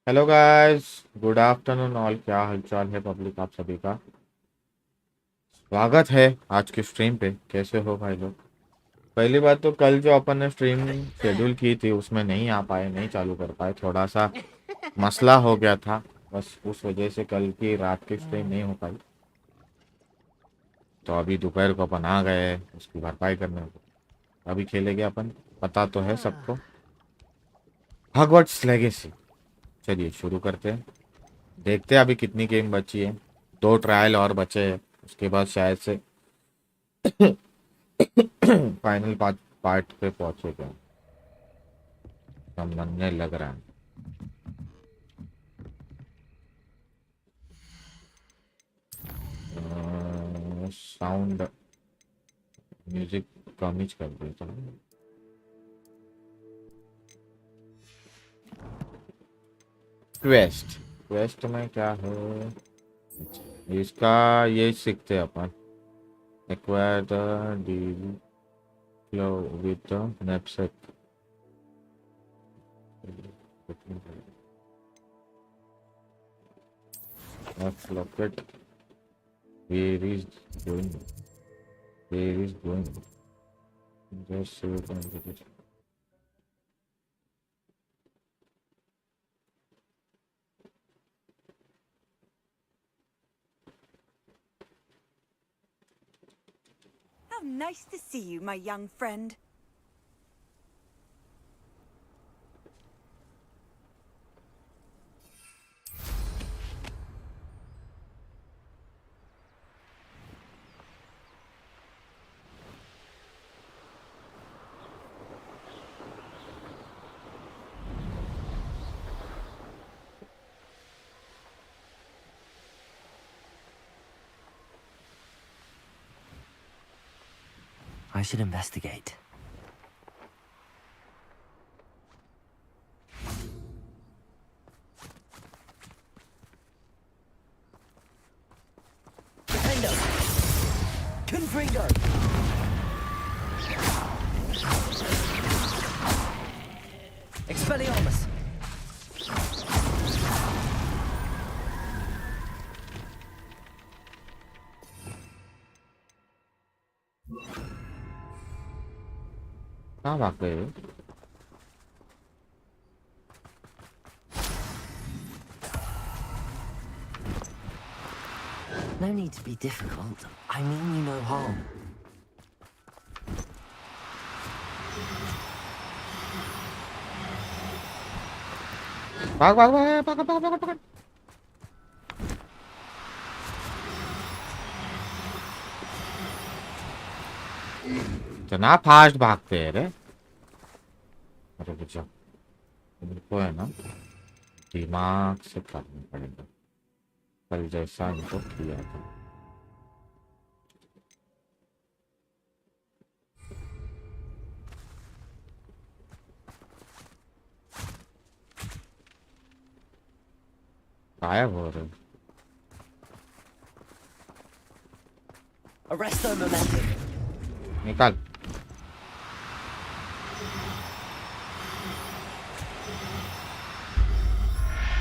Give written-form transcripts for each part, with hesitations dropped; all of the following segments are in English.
Hello guys, good afternoon all. क्या हालचाल है पब्लिक, आप सभी का स्वागत है आज की स्ट्रीम पे। कैसे हो भाई लोग? पहली बात तो कल जो अपन ने स्ट्रीम शेड्यूल की थी उसमें नहीं आ पाए, नहीं चालू कर पाए, थोड़ा सा मसला हो गया था। बस उस वजह से कल की रात की स्ट्रीम नहीं हो पाई। तो अभी दोपहर को अपन आ गए उसकी भरपाई करने को। अभी खेलेंगे अपन, पता तो है सबको, हॉगवर्ट्स लेगेसी। चलिए शुरू करते हैं। देखते हैं अभी कितनी गेम बची है। 2 ट्रायल और बचे हैं, उसके बाद शायद से फाइनल पार्ट पे पहुंचेगा, समझने लग रहा है। साउंड म्यूजिक कम ही कर देता हूँ। क्वेस्ट क्वेस्ट में क्या है इसका, ये सीखते हैं अपन। Acquire the deal flow with the knapsack। locate where is going, where is going, just save and visit. How nice to see you, my young friend. I should investigate. Defender! Confringo! Expelliarmus! कहाँ भाग गए? No need to be difficult. I mean you no harm. भाग भाग भाग भाग भाग भाग भाग। इतना फास्ट भागते हैं रे। अरे बच्चा, इनको है ना दिमाग से करना पड़ेगा, कल जैसा इनको किया था। गायब हो रहे। Arresto momentum. निकाल।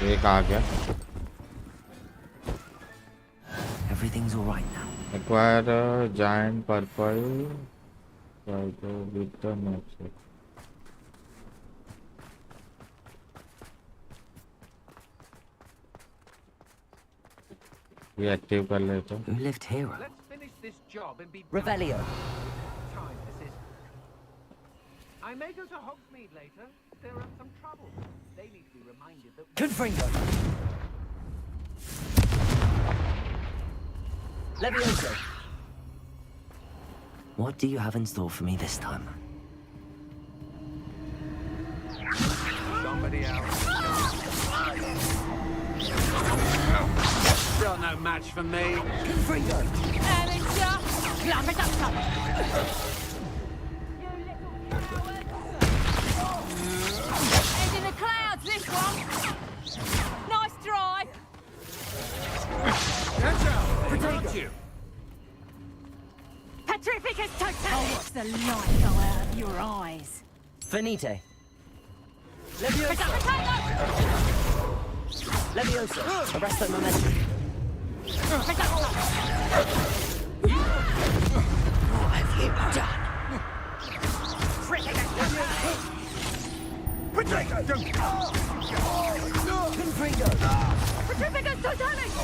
एक आ गया। Everything's all right now. Acquire a giant purple with the knapsack. ये एक्टिव कर लेते। Who lived here? Let's finish this job and be Revelio. time this is. I may go to Hogsmeade later. There are some trouble. They need to be reminded that Confringo! Levioso! What do you have in store for me this time? somebody else. Still no match for me. Confringo! Head in the clouds, this one. Nice drive. Catch out! Got you. Petrificus totalis. Watch the light go out of your eyes. Finite! Levioso! Leviosa. Arresto momentum. What have you done? Potato! Confringo. Petrificus totalis!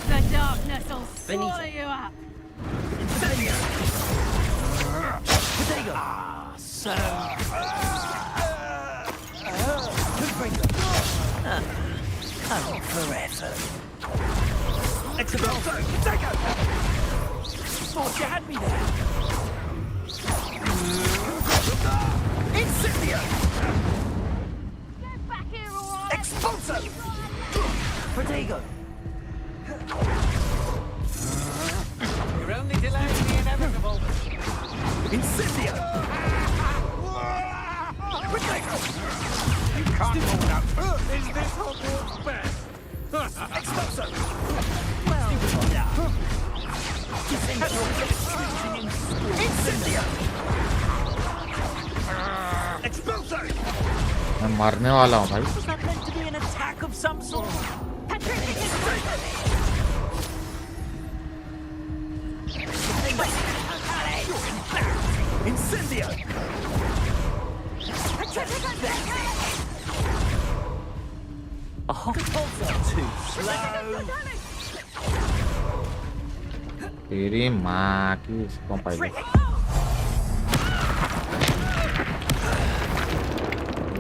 The darkness will swallow you up! Potato. So. Confringo. Oh, forever. Expulso! Potato! Thought you had me there. Incendio! Get back here, alright? Expulso! Protego. You're only delaying the inevitable. Incendio! Potato! You can't hold out for... Is this Hogwarts best? Expulso! Incendio! Expulso! मैं मारने वाला हूँ भाई. Was that meant to be an attack of some sort? Petrificus totalis! Incendio! Petrificus totalis! A hot too slow. तेरी माँ की इसको पहले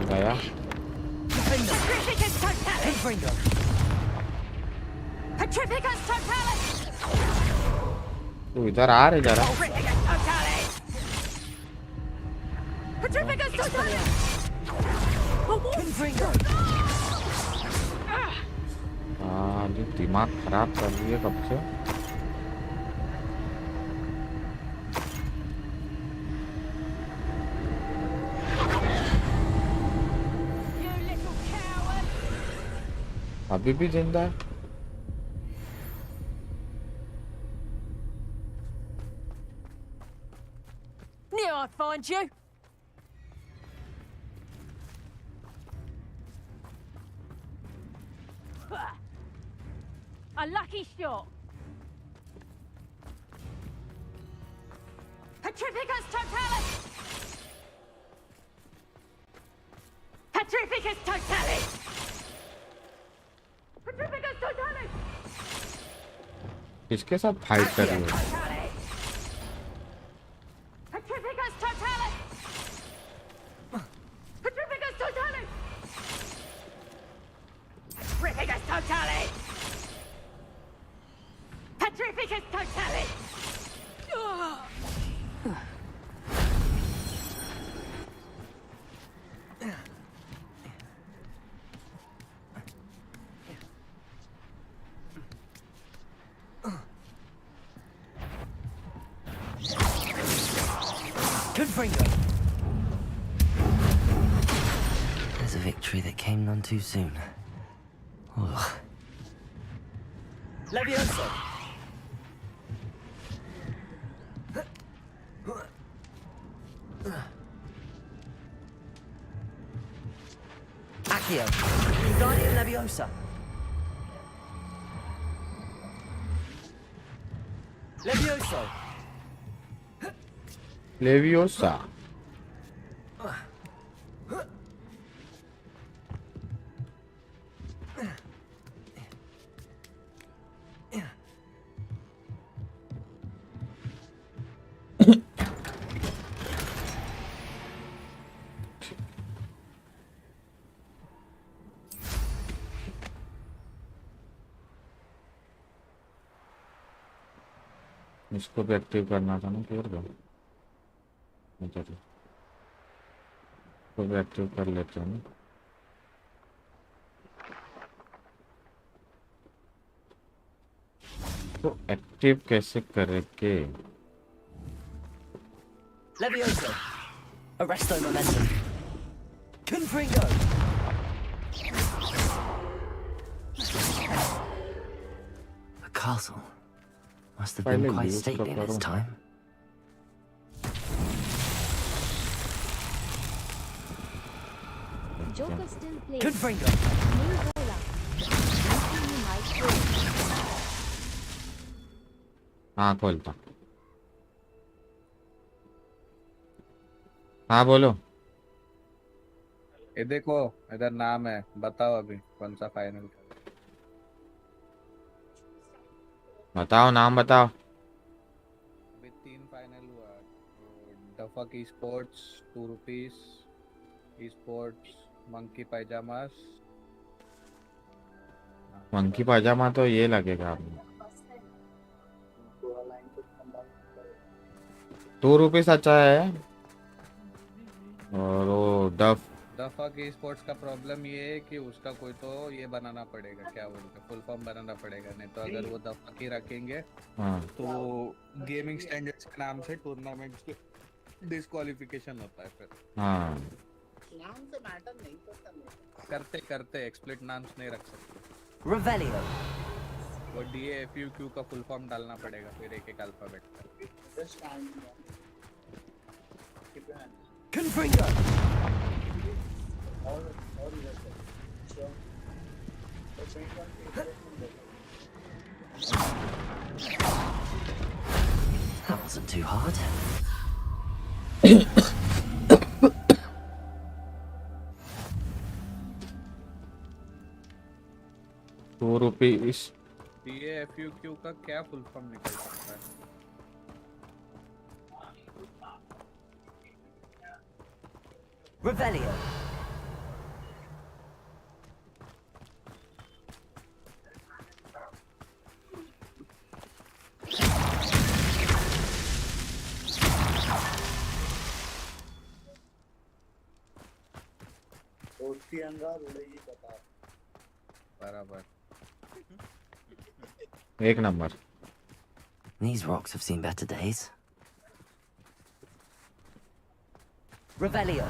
गया. Petrificus totalis! Confringo. Petrificus totalis! तू इधर आ रे जरा. Petrificus totalis! Petrificus totalis! Confringo. ये दिमाग खराब कर रही है कब से. You little coward! अभी भी जिंदा है. Knew I'd find you! A lucky shot! Petrificus totalis! Petrificus totalis! Petrificus totalis! किसके साथ फाइट कर रही है. Petrificus totalis! Petrificus totalis! Petrificus totalis! Petrificus totalis! Confringo. There's a victory that came none too soon. Ugh. Leviosa. Accio. Guardian Leviosa. Levioso. Leviosa. इसको भी active करना था ना. क्लियर दो. इसको भी एक्टिव कर लेते हैं ना. तो एक्टिव कैसे करेंगे. Levioso. Arresto momentum. Confringo. The castle must have been quite stately in its time. Joker still plays. Confringo. New roller. हाँ खोलता। हाँ बोलो। ये देखो, इधर नाम है, बताओ अभी कौन सा फाइनल। बताओ नाम बताओ। अभी 3 फाइनल हुआ। डफक e sports, ₹2 e sports, monkey pyjamas. Monkey pyjama तो ये लगेगा आपने। ₹2 अच्छा है। और वो डफ। डफक ई स्पोर्ट्स का प्रॉब्लम ये है कि उसका कोई तो ये बनाना पड़ेगा, क्या बोलते हैं, फुल फॉर्म बनाना पड़ेगा, नहीं तो अगर वो डफक ही रखेंगे हाँ तो गेमिंग स्टैंडर्ड्स के नाम से टूर्नामेंट्स के डिस्क्वालिफिकेशन होता है फिर। हाँ नाम से मैटर नहीं करता मेरे करते करते एक्सप्लिट नाम्स नहीं रख सकते। Revelio. वो DAFUQ का फुल फॉर्म डालना पड़ेगा फिर एक एक अल्फाबेट का। Just time Confringo. और इधर से अच्छा तो सही बात That wasn't too hard. ₹2। DAFUQ का क्या फुल फॉर्म निकल सकता है? Revelio. दोस्ती अंगार उड़ेगी बता बराबर। एक number. These rocks have seen better days. Revelio.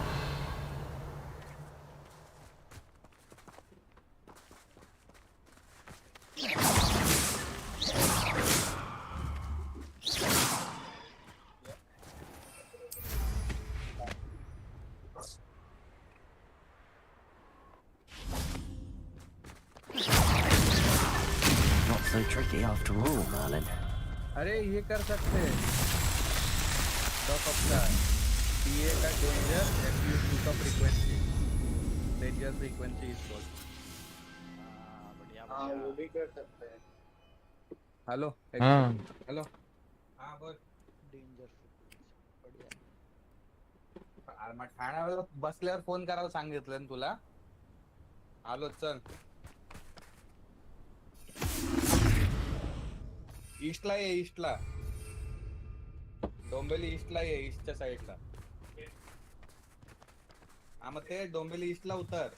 Not so tricky after all, Merlin. अरे ये कर सकते हैं का PA का डेंजर, FUQ का फ्रीक्वेंसी, डेंजर फ्रीक्वेंसी इज हाँ वो भी कर सकते हैं हेलो हाँ हेलो हाँ बोल डेंजर अरे मग ठाण्यावर बसल्यावर फोन करायला सांगितलं ना तुला. आलो चल. ईस्टला ये ईस्टला डोंबिवली ईस्टला ये ईस्टच्या साईडला. हा मग ते डोंबिवली ईस्टला उतर.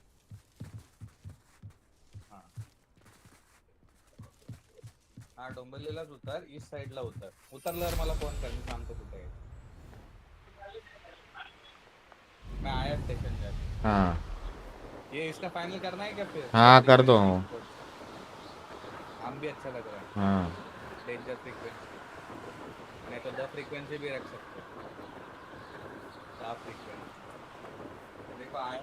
हा डोंबिवलीलाच उतर ईस्ट साइडला उतर. उतरल्यावर मला फोन कर मी सांगतो कुठे आहे. मैं आया स्टेशन पे. हाँ ये इसका फाइनल करना है क्या फिर? हाँ कर दो. हम भी अच्छा लग रहा है. हाँ डेंजर फ्रीक्वेंसी नहीं तो द फ्रीक्वेंसी भी रख सकते हैं. द फ्रीक्वेंसी देखो आया.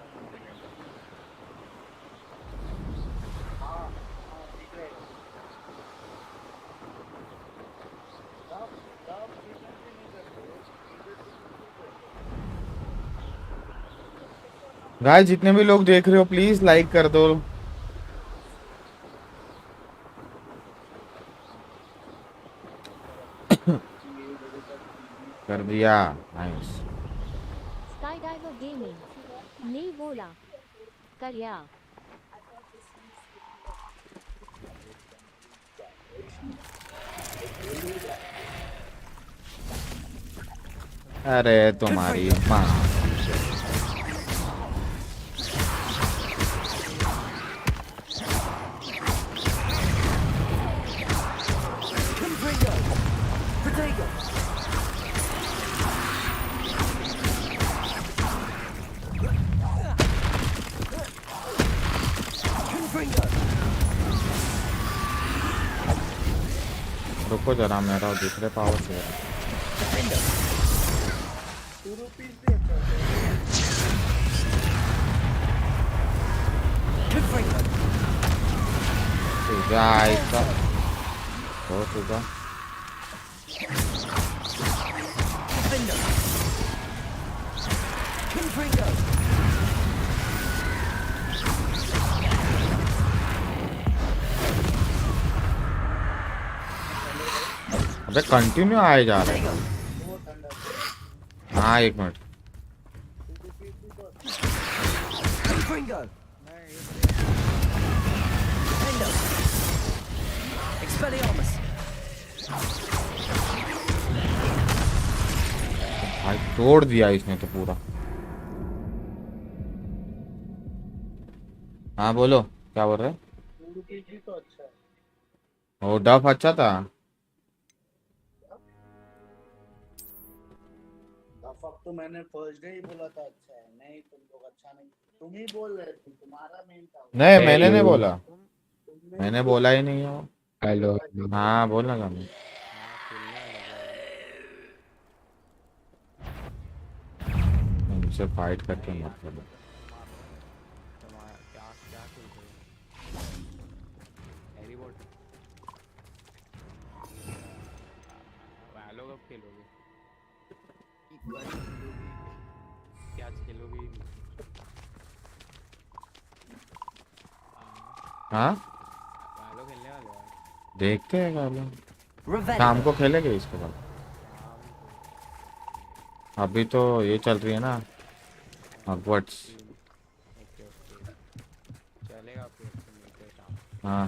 गाइस जितने भी लोग देख रहे हो प्लीज लाइक कर दो. कर दिया. नाइस. स्काईडाइवर गेमिंग ने बोला करया. अरे तुम्हारी माँ. रुको जरा मेरा दूसरे पावर से. या इसका हो चुका अबे कंटिन्यू आए जा रहे हैं हाँ एक मिनट भाई तोड़ दिया इसने तो पूरा हाँ बोलो क्या बोल रहे तो अच्छा है ओ डफ अच्छा था अब तो मैंने फर्स्ट डे ही बोला था अच्छा है नहीं तुम लोग अच्छा नहीं तुम ही बोल रहे थे तुम्हारा मेन था नहीं मैंने नहीं बोला मैंने बोला ही नहीं है हेलो हाँ बोलना था मैं उनसे फाइट करके मतलब हाँ देखते हैं गालो शाम को खेलेंगे इसके बाद अभी तो ये चल रही है ना हॉगवर्ट्स हाँ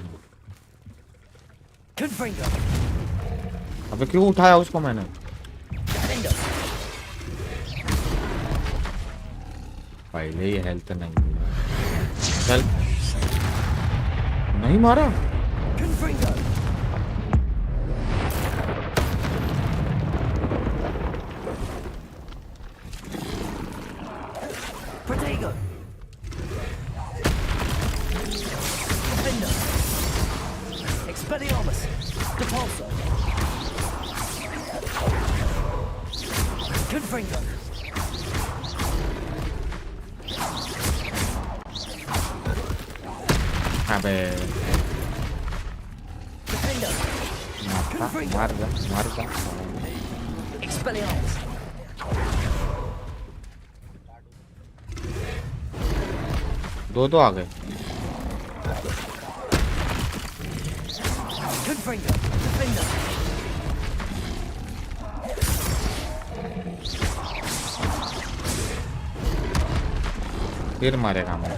अबे क्यों उठाया उसको मैंने पहले ही हेल्थ नहीं चल नहीं मारा अबे मार जा दो आ गए फिर मारेगा मैं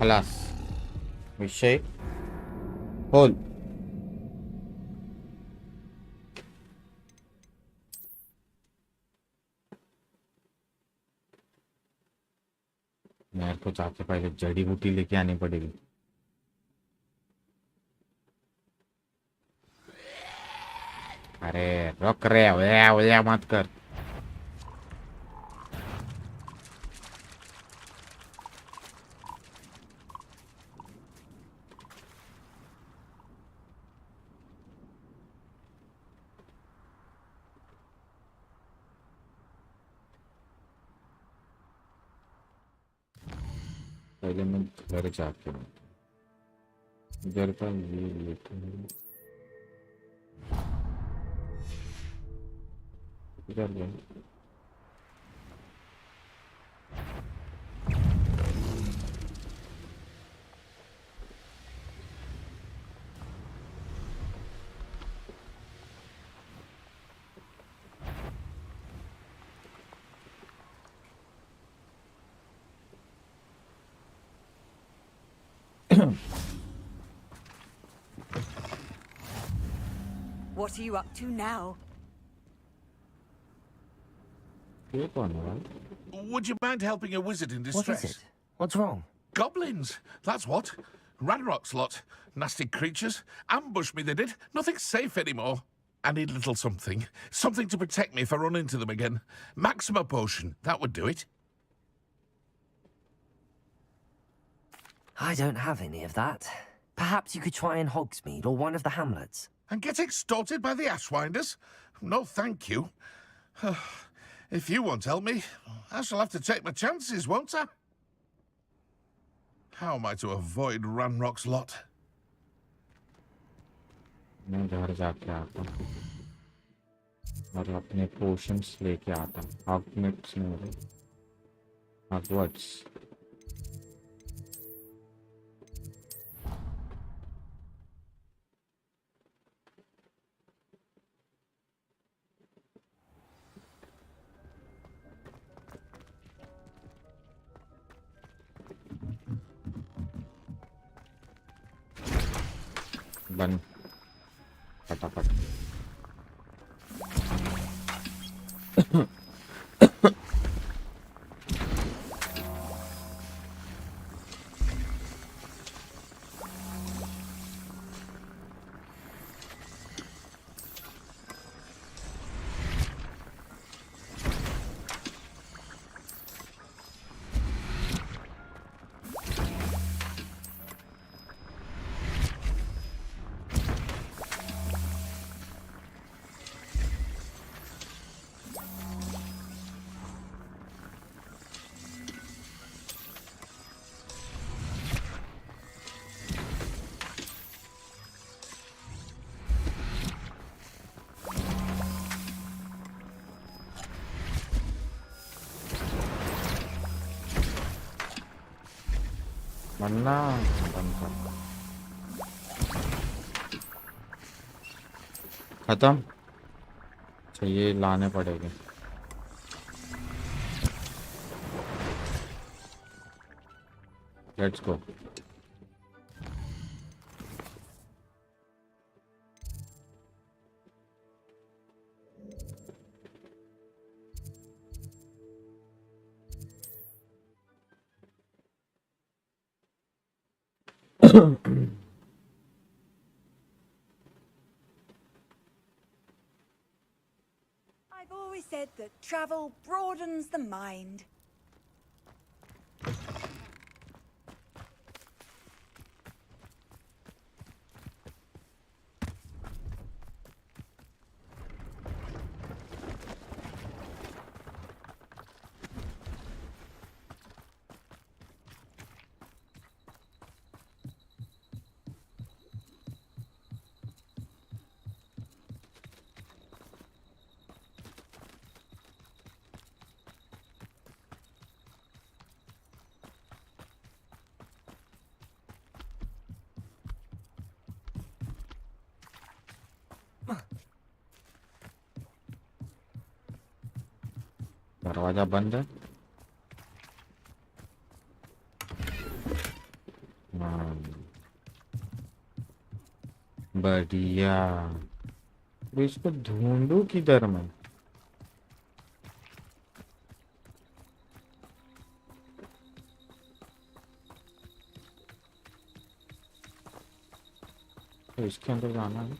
खलास विषय होल मेरे को जाके पहले जड़ी बूटी लेके आनी पड़ेगी अरे रुक रहे मत कर पहले मैं घर जाके घर का ये लेता हूँ इधर गए What are you up to now? ये कौन है भाई Would you mind helping a wizard in What distress? is it? What's wrong? Goblins, that's what. Ranrock's lot. Nasty creatures. Ambushed me, they did. Nothing's safe anymore. I need a little something. Something to protect me if I run into them again. Maxima potion. That would do it. I don't have any of that. Perhaps you could try in Hogsmeade or one of the hamlets. And get extorted by the Ashwinders? No, thank you. If you won't help me, I shall have to take my chances, won't I? How am I to avoid Ranrock's lot? मैं घर जाके आता हूँ और अपने potions लेके आता हूँ हॉगवर्ट्स में हॉगवर्ट्स बन फटाफट वरना बंद कर खत्म अच्छा ये लाने पड़ेंगे let's go I've always said that travel broadens the mind. दरवाजा बंद है बढ़िया तो इसको ढूंढूं किधर मैं तो इसके अंदर जाना है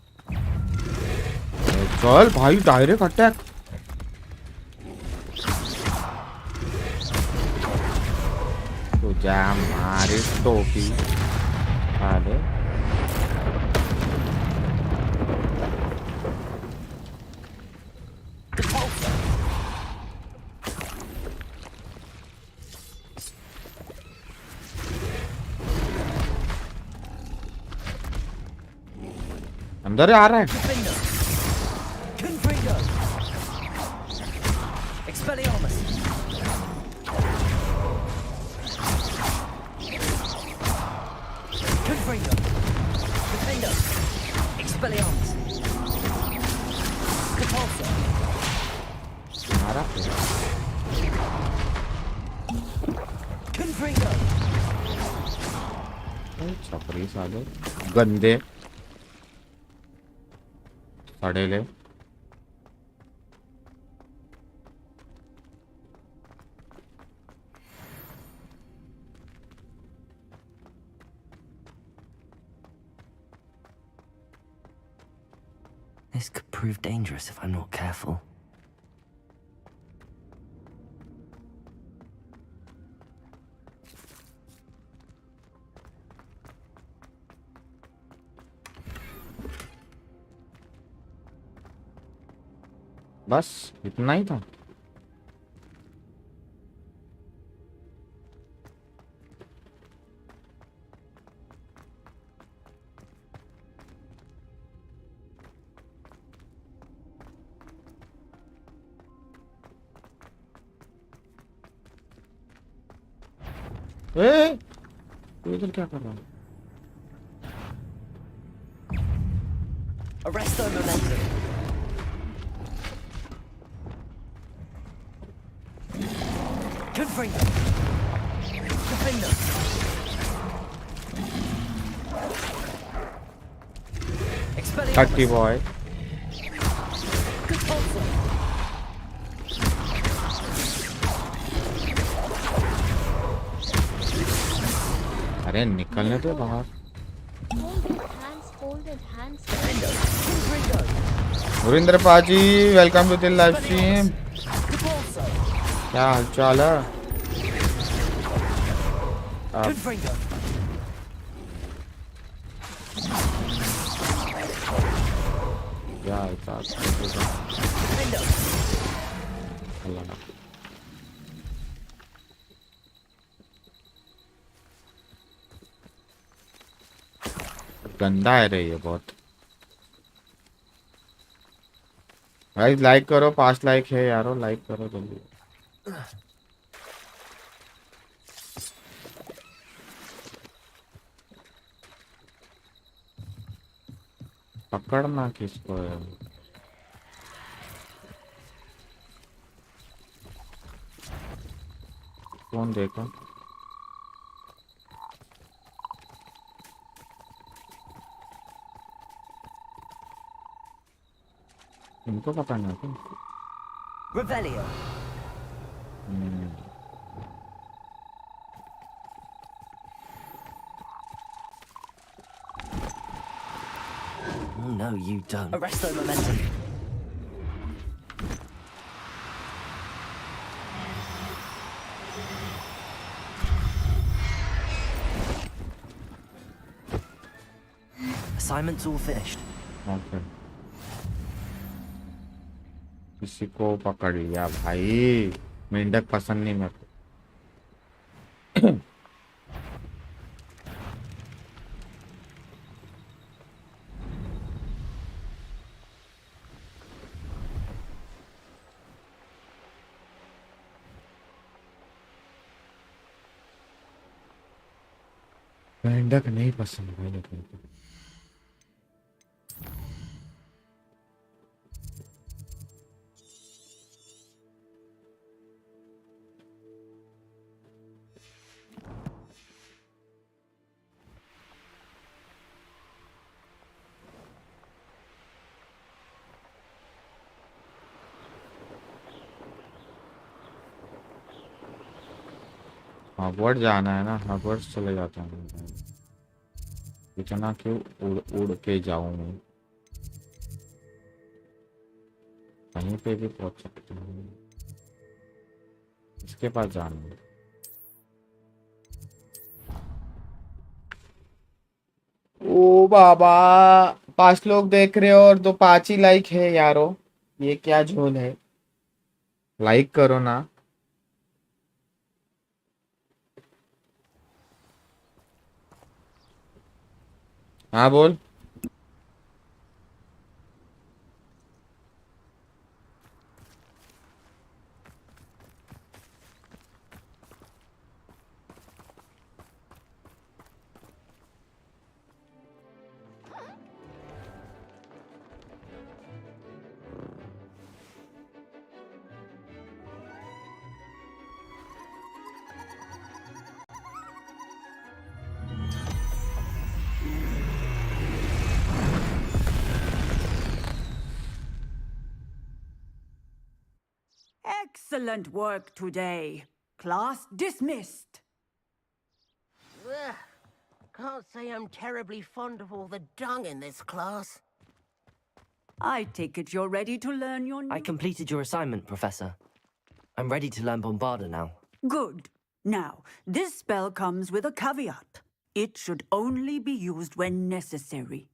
चल भाई डायरेक्ट अटैक तो जा मारे टोपी अरे अंदर आ रहा है छपरी साले गंदे सड़ेले This could prove dangerous if I'm not careful. बस इतना ही था। तू इधर क्या कर रहा है? Arrest their momentum. Confringo. Defender. Husky boy. Good pulsar. अरे निकलने दो बाहर। Defender. Confringo. Gurinder paaji welcome to the live stream. Good pulsar. क्या हालचाल है? Confringo. क्या हालचाल? Defender. गंदा है रे ये बहुत। भाई लाइक करो, 5 लाइक है यारो, लाइक करो जल्दी। पकड़ना किसको है? कौन देखा? इनको पकड़ना है। Revelio. Oh no, you don't. Arrest their momentum. Assignment's all finished. Okay. किसी को पकड़ लिया भाई। मेंढक पसंद नहीं मेरे को। मेंढक नहीं पसंद भाई मेरे को। हॉगवर्ट्स जाना है ना, हॉगवर्ट्स चले जाता हूँ। इतना क्यों उड़ उड़ के जाऊं मैं? कहीं पे भी पहुंच सकता हूँ। इसके पास जाना है। ओ बाबा, 5 लोग देख रहे हो और 2 5 ही लाइक है यारो। ये क्या झोल है? लाइक करो ना। हाँ बोल। Excellent work today. Class dismissed. Ugh. Can't say I'm terribly fond of all the dung in this class. I take it you're ready to learn your new... I completed your assignment, Professor. I'm ready to learn Bombarder now. Good. Now, this spell comes with a caveat. It should only be used when necessary.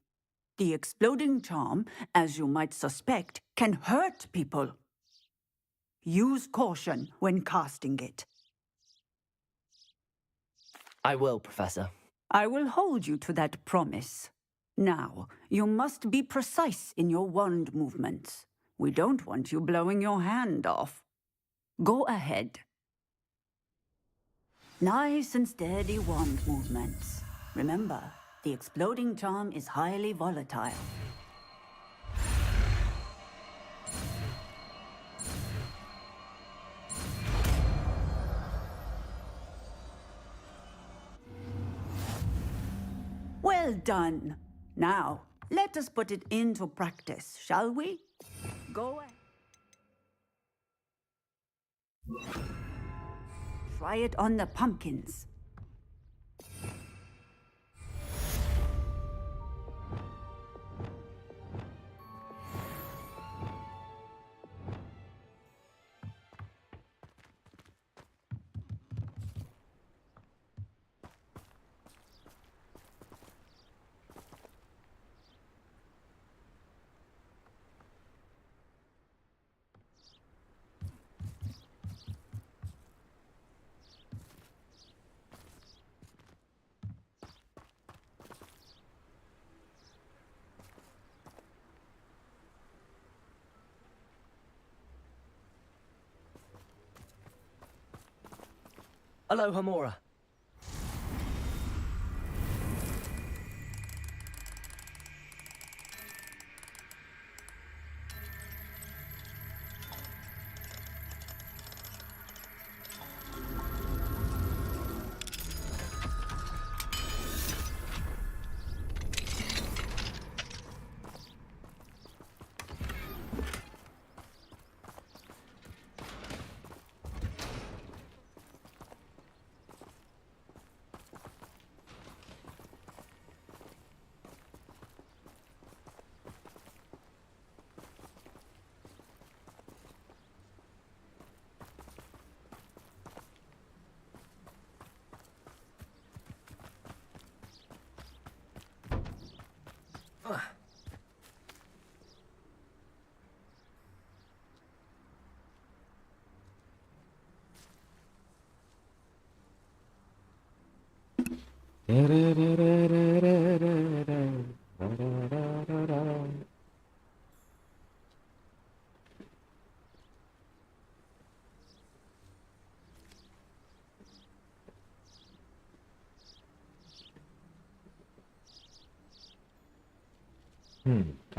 The exploding charm, as you might suspect, can hurt people. Use caution when casting it. I will, Professor. I will hold you to that promise. Now, you must be precise in your wand movements. We don't want you blowing your hand off. Go ahead. Nice and steady wand movements. Remember, the exploding charm is highly volatile. Well done. Now, let us put it into practice, shall we? Go ahead. Try it on the pumpkins. Aloha, Morya.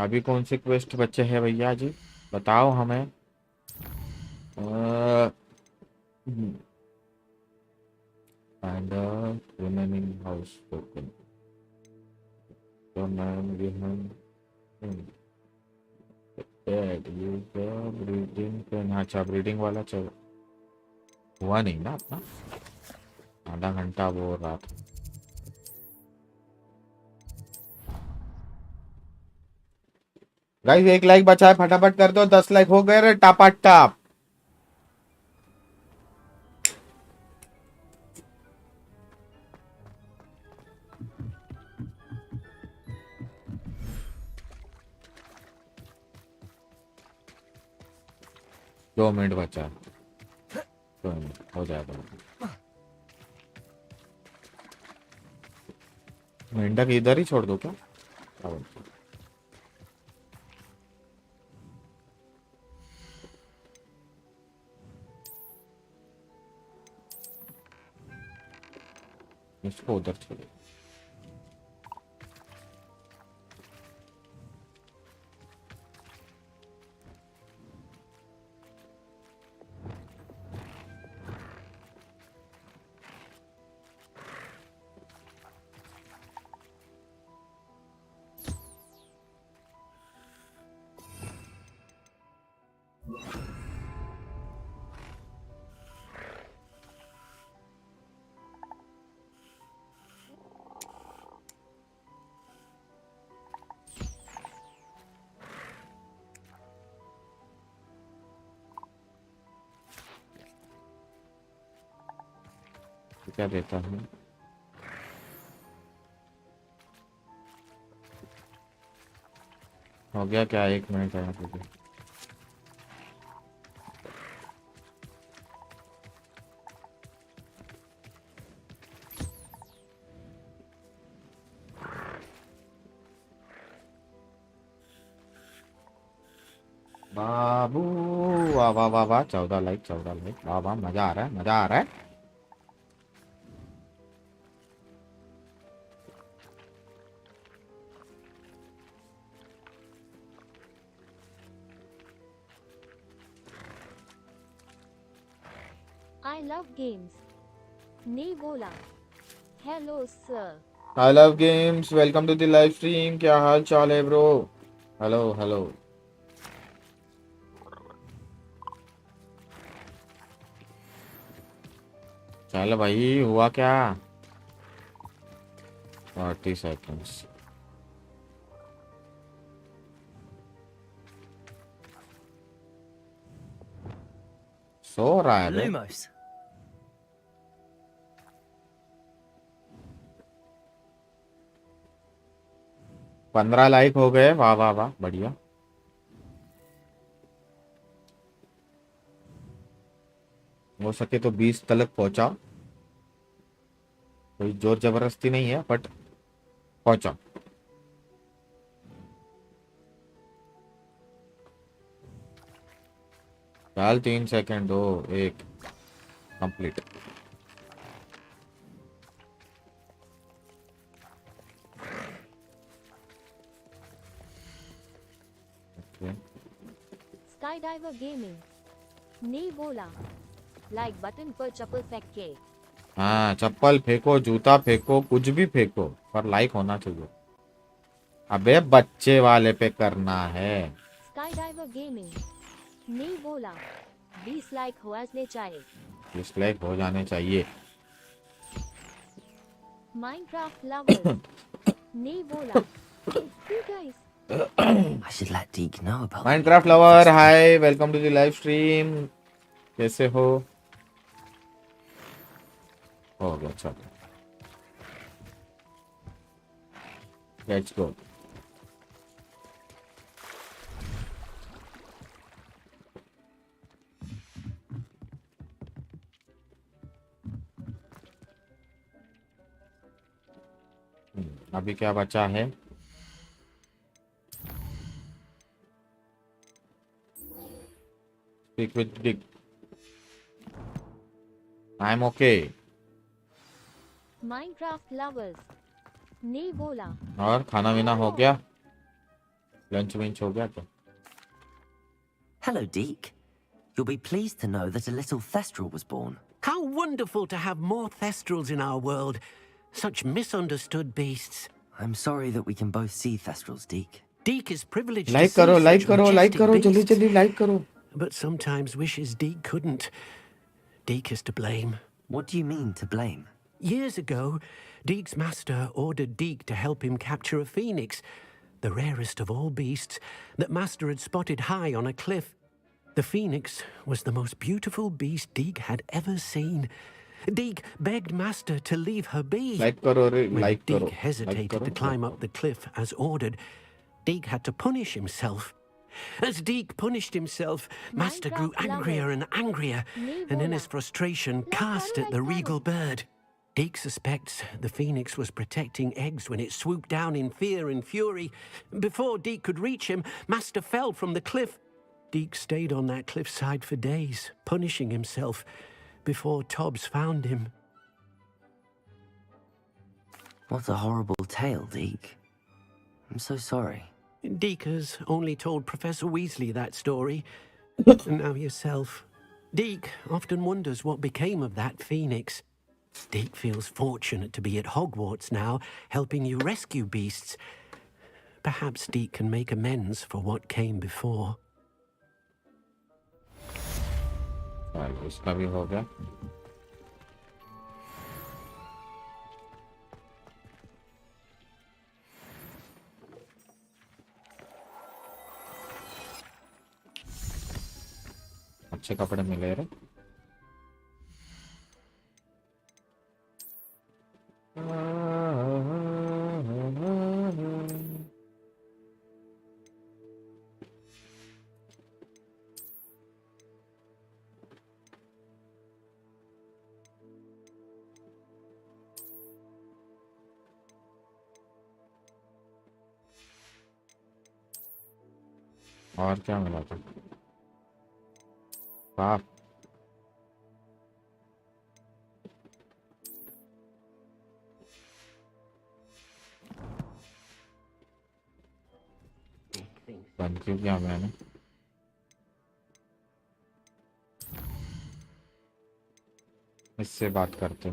अभी कौन सी quest बचे हैं भैया जी, बताओ हमें। And remaining house broken. The man behind him. Dead. Use the breeding pen. अच्छा breeding वाला चल हुआ नहीं ना अपना, आधा घंटा वो हो रहा था। गाइस 1 लाइक बचा है, फटाफट कर दो, 10 लाइक हो गए रे टापा टाप। दो मिनट बचा है, 2 मिनट हो जाएगा। मेंढक इधर ही छोड़ दो क्या? इसको उधर छोड़ो। क्या देता है? हो गया क्या? 1 मिनट है मुझे। बाबू वाह वाह वाह वाह, 14 लाइक, 14 लाइक, वाह वाह, मजा आ रहा है, मजा आ रहा है। I love games. नहीं बोला. Hello sir. I love games, welcome to the live stream. क्या हाल चाल है ब्रो? Hello hello. चल भाई, हुआ क्या? 40 सेकंड्स। सो रहा है बे। Lumos. 15 लाइक हो गए, वाह वाह वाह, बढ़िया। हो सके तो 20 तक पहुंचाओ। कोई जोर जबरदस्ती नहीं है, बट पहुंचाओ। चल 3 सेकंड दो, 1 कंप्लीट। Skydiver Gaming. नहीं बोला. Like button पर चप्पल फेंक के. हाँ, चप्पल फेंको, जूता फेंको, कुछ भी फेंको, पर लाइक होना चाहिए। अबे बच्चे वाले पे करना है। Skydiver Gaming. नहीं बोला. 20 लाइक होने चाहिए. 20 लाइक हो जाने चाहिए। Minecraft lovers. नहीं बोला. You guys. I should let Deke know about Minecraft lover, hi, welcome to the live stream. कैसे हो? हो गया, चलो लेट्स गो। अभी क्या बचा है? Speak with Dick. I'm okay. Minecraft lovers. नहीं बोला. और खाना वीना हो गया? लंच विंच हो गया क्या? Hello, Deke. You'll be pleased to know that a little Thestral was born. How wonderful to have more Thestrals in our world. Such misunderstood beasts. I'm sorry that we can both see Thestrals, Deke. Deke is privileged like to see करो, like such करो, like majestic करो, जल्दी beasts, जल्दी like करो। but sometimes wishes Deke couldn't. Deke is to blame. What do you mean, to blame? Years ago, Deke's master ordered Deke to help him capture a phoenix, the rarest of all beasts, that master had spotted high on a cliff. The phoenix was the most beautiful beast Deke had ever seen. Deke begged master to leave her be. Like करो रे, When like करो, Deke hesitated like करो, to climb up the cliff as ordered, Deke had to punish himself. As Deke punished himself, Master grew angrier and angrier, and in his frustration cast at the regal bird. Deke suspects the phoenix was protecting eggs when it swooped down in fear and fury. Before Deke could reach him, Master fell from the cliff. Deke stayed on that cliffside for days, punishing himself, before Tobbs found him. What a horrible tale, Deke. I'm so sorry. Deke has only told Professor Weasley that story, and now yourself. Deke often wonders what became of that phoenix. Deke feels fortunate to be at Hogwarts now, helping you rescue beasts. Perhaps Deke can make amends for what came before. इसका भी हो गया। अच्छे कपड़े मिले रे। और क्या मिला था? पाप बंद क्यों किया मैंने? इससे बात करते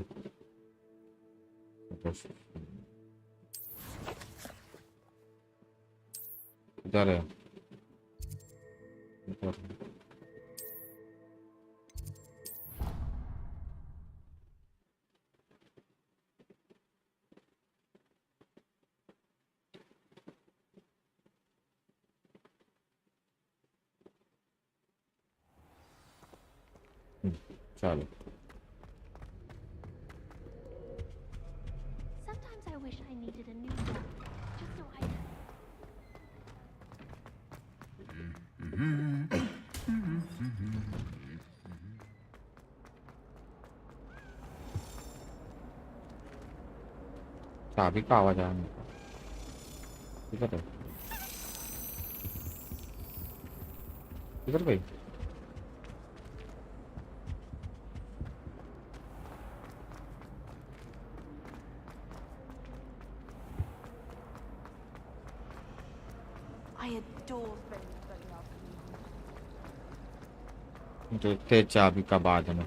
इधर है इधर। चलो Sometimes I wish I needed a new gun, just so I could. चाबी का आवाज आया इधर है इधर भाई I adore spending Sunday afternoons. देखते हैं चाबी का बाद में।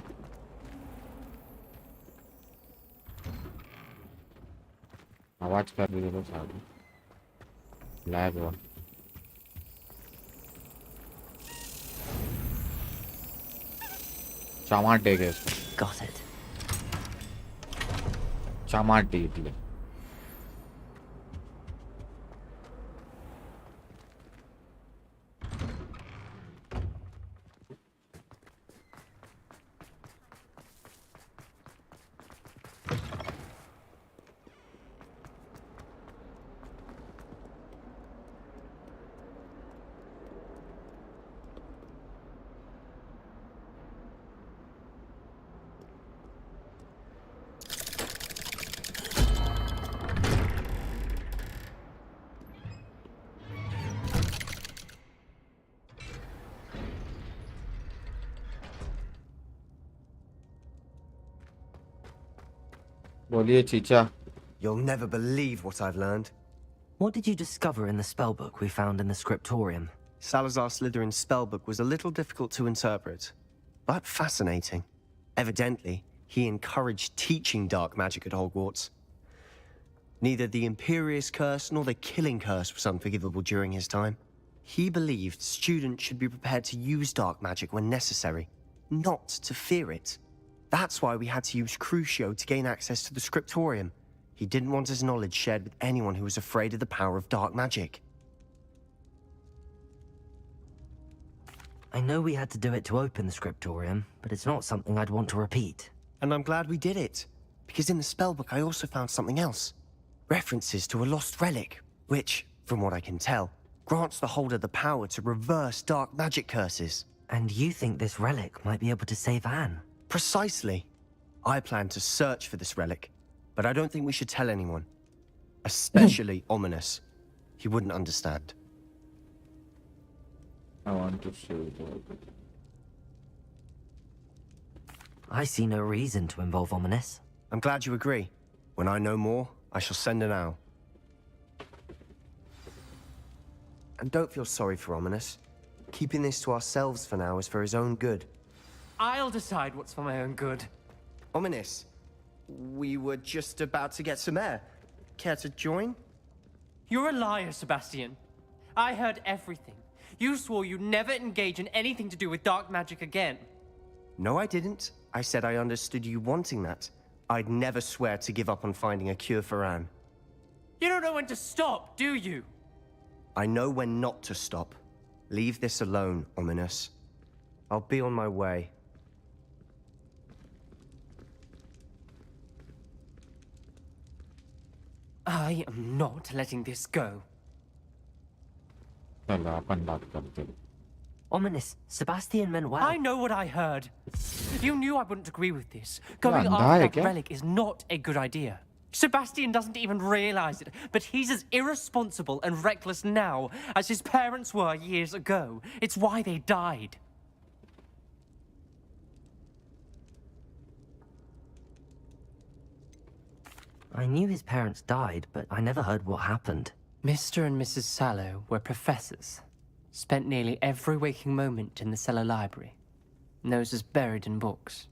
आवाज कर रही है तो चाबी लैग हुआ। चामाट दे गए इसको। Got it. चामाट दे दिए। बोलिए चीचा। You'll never believe what I've learned. What did you discover in the spellbook we found in the scriptorium? Salazar Slytherin's spellbook was a little difficult to interpret, but fascinating. Evidently, he encouraged teaching dark magic at Hogwarts. Neither the Imperious Curse nor the Killing Curse was unforgivable during his time. He believed students should be prepared to use dark magic when necessary, not to fear it. That's why we had to use Crucio to gain access to the scriptorium. He didn't want his knowledge shared with anyone who was afraid of the power of dark magic. I know we had to do it to open the scriptorium, but it's not something I'd want to repeat. And I'm glad we did it, because in the spellbook I also found something else. References to a lost relic, which, from what I can tell, grants the holder the power to reverse dark magic curses. And you think this relic might be able to save Anne? Precisely. I plan to search for this relic, but I don't think we should tell anyone. Especially Ominous. He wouldn't understand. I want to see that. I see no reason to involve Ominous. I'm glad you agree. When I know more, I shall send an owl. And don't feel sorry for Ominous. Keeping this to ourselves for now is for his own good. I'll decide what's for my own good. Ominous, we were just about to get some air. Care to join? You're a liar, Sebastian. I heard everything. You swore you'd never engage in anything to do with dark magic again. No, I didn't. I said I understood you wanting that. I'd never swear to give up on finding a cure for Anne. You don't know when to stop, do you? I know when not to stop. Leave this alone, Ominous. I'll be on my way. I am not letting this go. चलो अपन बात करते हैं। Ominous, Sebastian meant well. I know what I heard. You knew I wouldn't agree with this. Going अंधा after है that क्या? relic is not a good idea. Sebastian doesn't even realize it, but he's as irresponsible and reckless now as his parents were years ago. It's why they died. I knew his parents died, but I never heard what happened. Mr. and Mrs. Sallow were professors. Spent nearly every waking moment in the cellar library. Noses buried in books.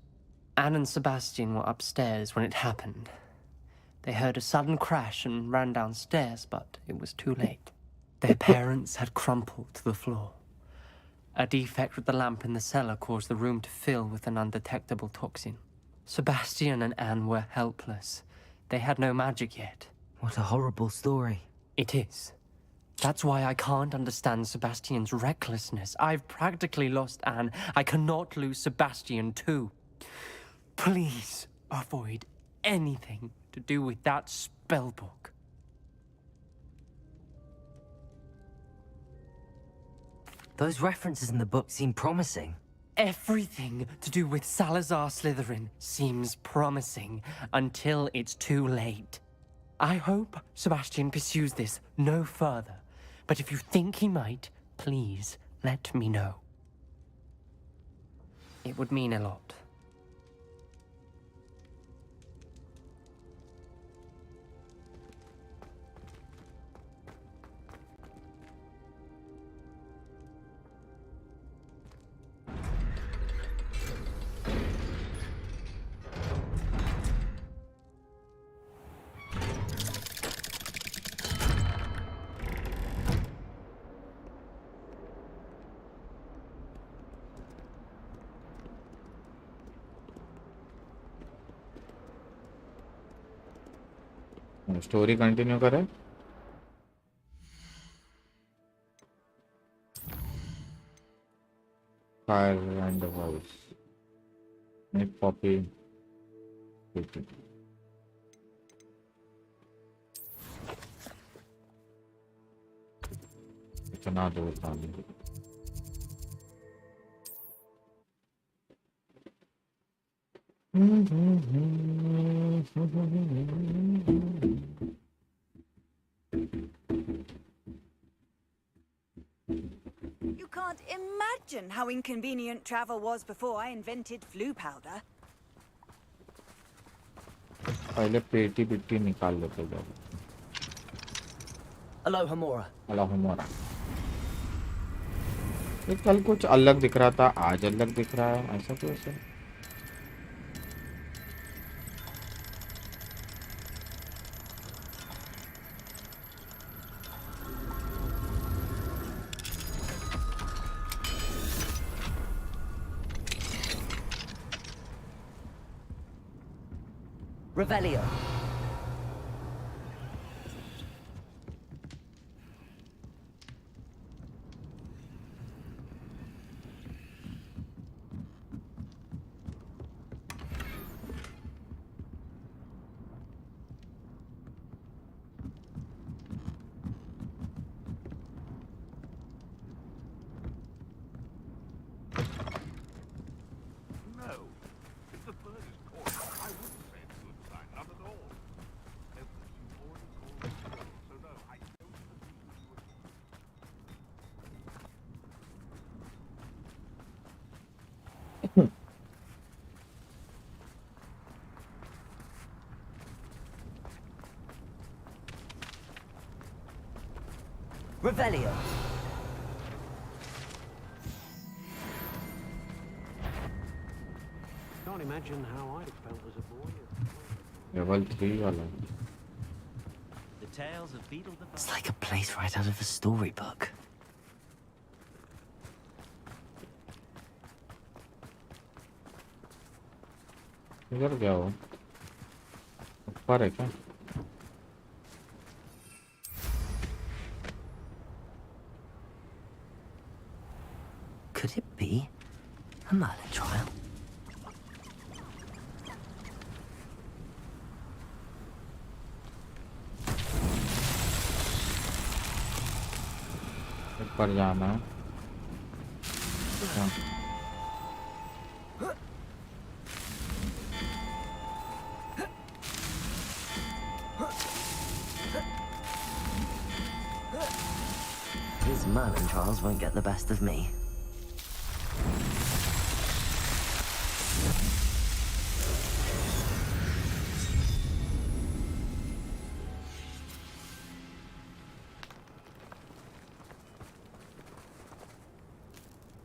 Anne and Sebastian were upstairs when it happened. They heard a sudden crash and ran downstairs, but it was too late. Their parents had crumpled to the floor. A defect with the lamp in the cellar caused the room to fill with an undetectable toxin. Sebastian and Anne were helpless. They had no magic yet. What a horrible story. It is. That's why I can't understand Sebastian's recklessness. I've practically lost Anne. I cannot lose Sebastian too. Please avoid anything to do with that spellbook. Those references in the book seem promising. Everything to do with Salazar Slytherin seems promising until it's too late. I hope Sebastian pursues this no further, but if you think he might, please let me know. It would mean a lot. Story continue करें. Fire and the house. Nick Poppy. इतना दूर था नहीं. You can't imagine how inconvenient travel was before I invented flu powder. पहले पेटी बिट्टी निकाल लेते जाओ. Aloha Mora. Aloha Mora. ये कल कुछ अलग दिख रहा था, आज अलग दिख रहा है, ऐसा कैसे? Revelio. Revelio. Can't imagine how I'd have felt as a boy. Level 3 वाला. The tales of Beetle the It's like a place right out of a storybook. इधर क्या हो? ऊपर है क्या? Could it be a Merlin trial? ऊपर जाना है. हाँ. Merlin trials won't get the best of me.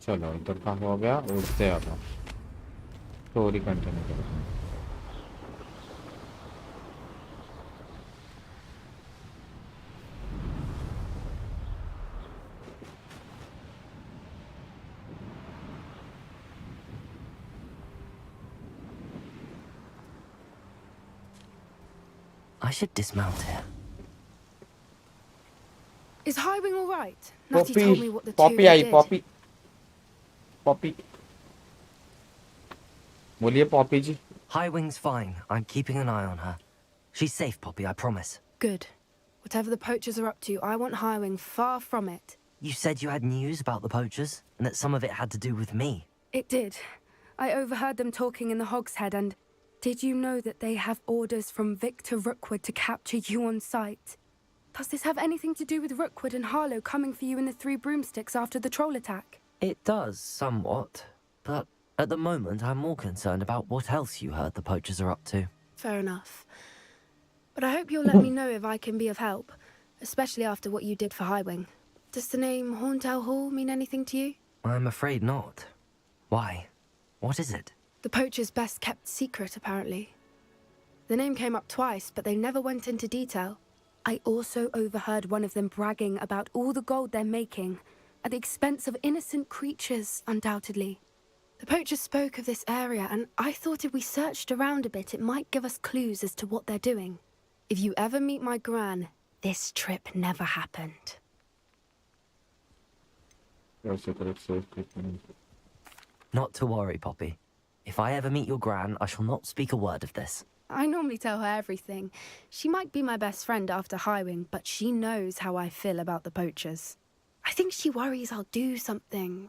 चलो इधर का हो गया, उड़ते अब स्टोरी कंटिन्यू करो। I should dismount here. Is Highwing all right? Natty Poppy, told me what the Poppy two I, did. Poppy, Poppy, बोलिए Poppy ji. Highwing's fine. I'm keeping an eye on her. She's safe, Poppy, I promise. Good. Whatever the poachers are up to, I want Highwing far from it. You said you had news about the poachers, and that some of it had to do with me. It did. I overheard them talking in the Hogshead, and did you know that they have orders from Victor Rookwood to capture you on sight? Does this have anything to do with Rookwood and Harlow coming for you in the Three Broomsticks after the troll attack? It does, somewhat. But at the moment, I'm more concerned about what else you heard the poachers are up to. Fair enough. But I hope you'll let me know if I can be of help, especially after what you did for Highwing. Does the name Horntail Hall mean anything to you? I'm afraid not. Why? What is it? The poacher's best kept secret, apparently. The name came up twice, but they never went into detail. I also overheard one of them bragging about all the gold they're making, at the expense of innocent creatures, undoubtedly. The poacher spoke of this area, and I thought if we searched around a bit, it might give us clues as to what they're doing. If you ever meet my gran, this trip never happened. Not to worry, Poppy. If I ever meet your gran, I shall not speak a word of this. I normally tell her everything. She might be my best friend after Highwing, but she knows how I feel about the poachers. I think she worries I'll do something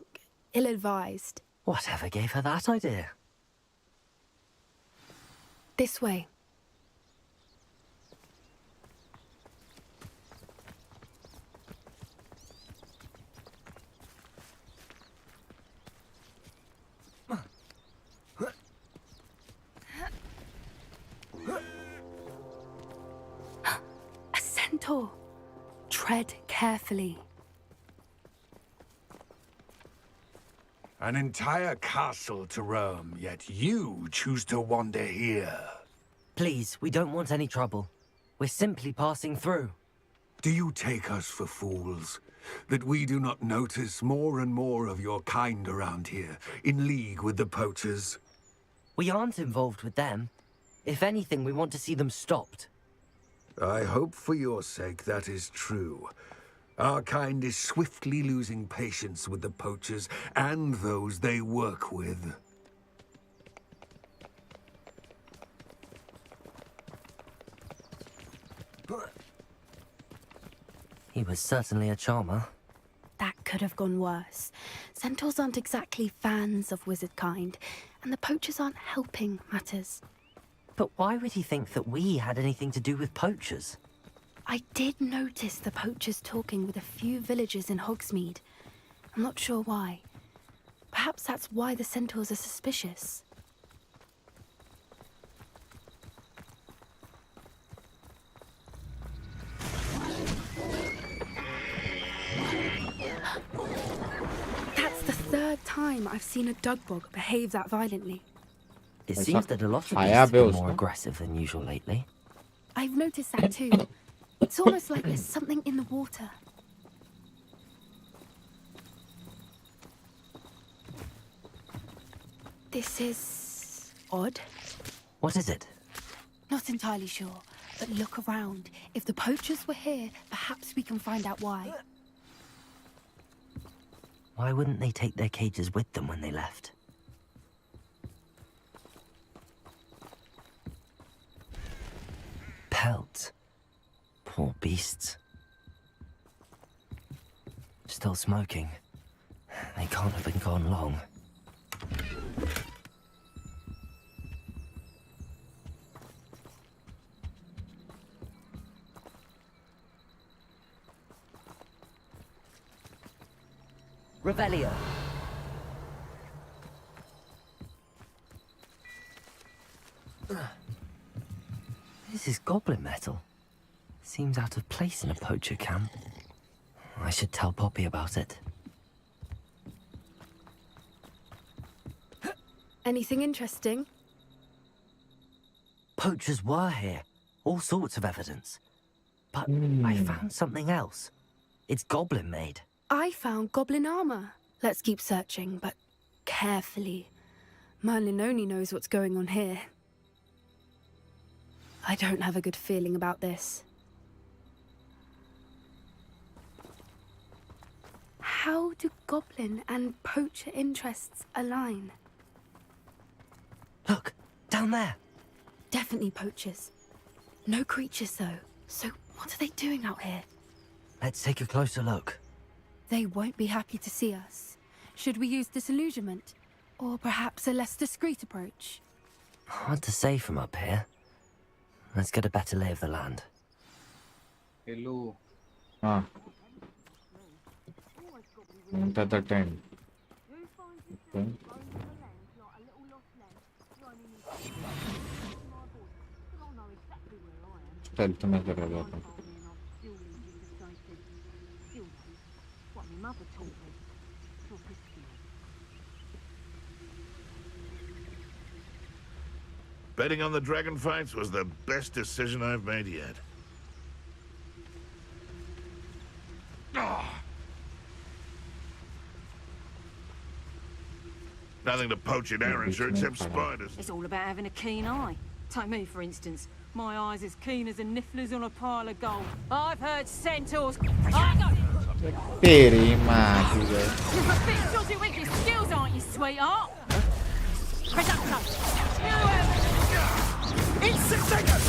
ill-advised. Whatever gave her that idea? This way. A centaur. Tread carefully. An entire castle to roam, yet you choose to wander here. Please, we don't want any trouble. We're simply passing through. Do you take us for fools? That we do not notice more and more of your kind around here, in league with the poachers? We aren't involved with them. If anything, we want to see them stopped. I hope for your sake that is true. Our kind is swiftly losing patience with the poachers and those they work with. He was certainly a charmer. That could have gone worse. Centaurs aren't exactly fans of wizard kind, and the poachers aren't helping matters. But why would he think that we had anything to do with poachers? I did notice the poachers talking with a few villagers in Hogsmeade. I'm not sure why. Perhaps that's why the centaurs are suspicious. That's the third time I've seen a dugbog behave that violently. It seems that a lot of beasts have been more aggressive than usual lately. I've noticed that too. It's almost like there's something in the water. This is odd. What is it? Not entirely sure, but look around. If the poachers were here, perhaps we can find out why. Why wouldn't they take their cages with them when they left? Pelts. Poor beasts. Still smoking. They can't have been gone long. Revelio. This is goblin metal. Seems out of place in a poacher camp. I should tell Poppy about it. Anything interesting? Poachers were here. All sorts of evidence. But I found something else. It's goblin made. I found goblin armor. Let's keep searching, but carefully. Merlin only knows what's going on here. I don't have a good feeling about this. How do goblin and poacher interests align? Look, down there. Definitely poachers. No creatures, though. So what are they doing out here? Let's take a closer look. They won't be happy to see us. Should we use disillusionment? Or perhaps a less discreet approach? Hard to say from up here. Let's get a better lay of the land. Hello. Ah. Enter the tent. Okay. Stealth में करा जाता है. Betting on the dragon fights was the best decision I've made yet. Nothing to poach in Arranger except spiders. It's all about having a keen eye. Take me, for instance. My eye's as keen as a niffler's on a pile of gold. I've heard centaurs... तेरी माँ की जय. You're a bit dodgy with your skills, aren't you, sweetheart? Press up close. In 6 seconds!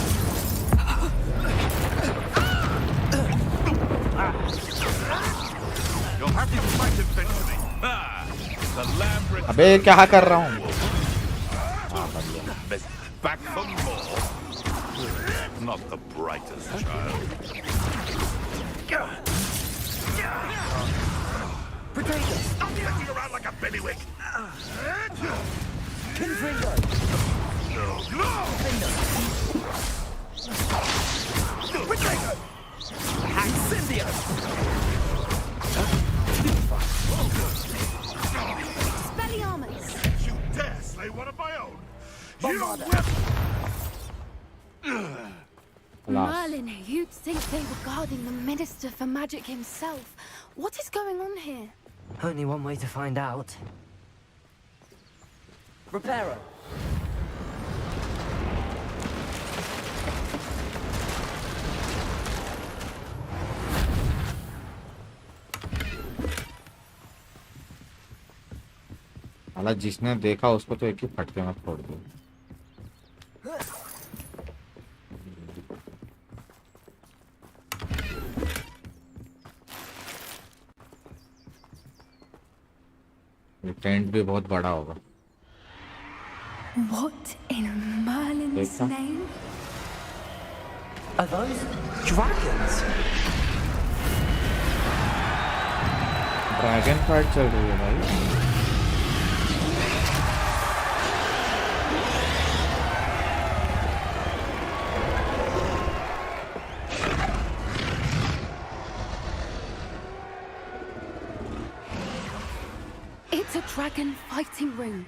You'll have to fight eventually. The lamb... अबे क्या कर रहा हूँ? Back for more. Not the brightest child. Potatoes! Stop sticking around like a bailiwick. Confringo! Potato! Incendio! Expelliarmus! You dare slay one of my own? Merlin, you'd think they were guarding the Minister for Magic himself. What is going on here? Only one way to find out. Reparo. अल्लाह जिसने देखा उसको तो एक ही फटके में फोड़ दो. ये टेंट भी बहुत बड़ा होगा. What in Merlin's name? Are those dragons? Dragon fight चल रही है भाई. It's a dragon fighting ring.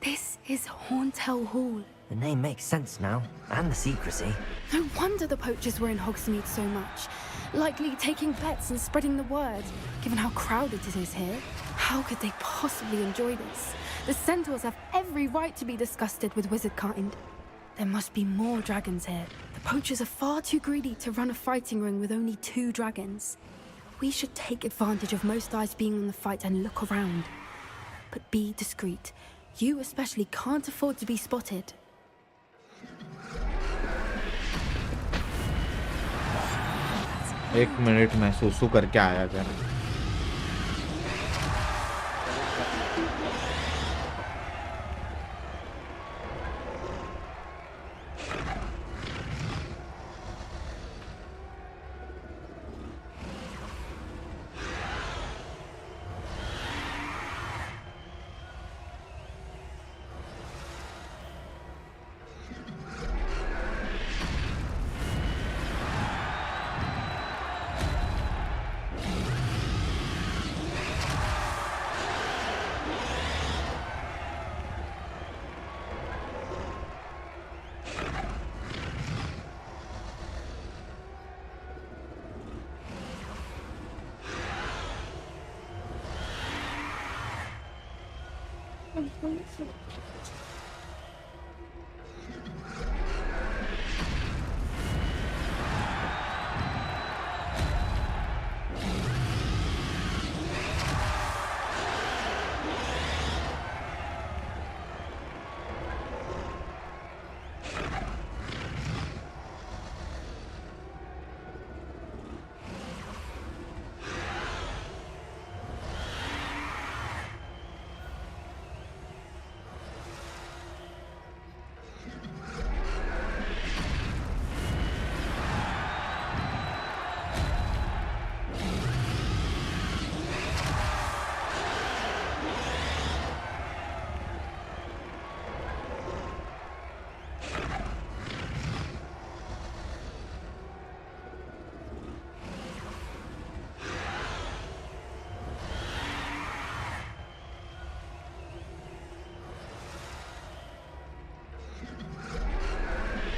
This is Hauntel Hall. The name makes sense now, and the secrecy. No wonder the poachers were in Hogsmeade so much. Likely taking bets and spreading the word, given how crowded it is here. How could they possibly enjoy this? The centaurs have every right to be disgusted with wizard kind. There must be more dragons here. The poachers are far too greedy to run a fighting ring with only 2 dragons. We should take advantage of most eyes being on the fight and look around. But be discreet. You especially can't afford to be spotted. एक minute में सुसु करके आया था.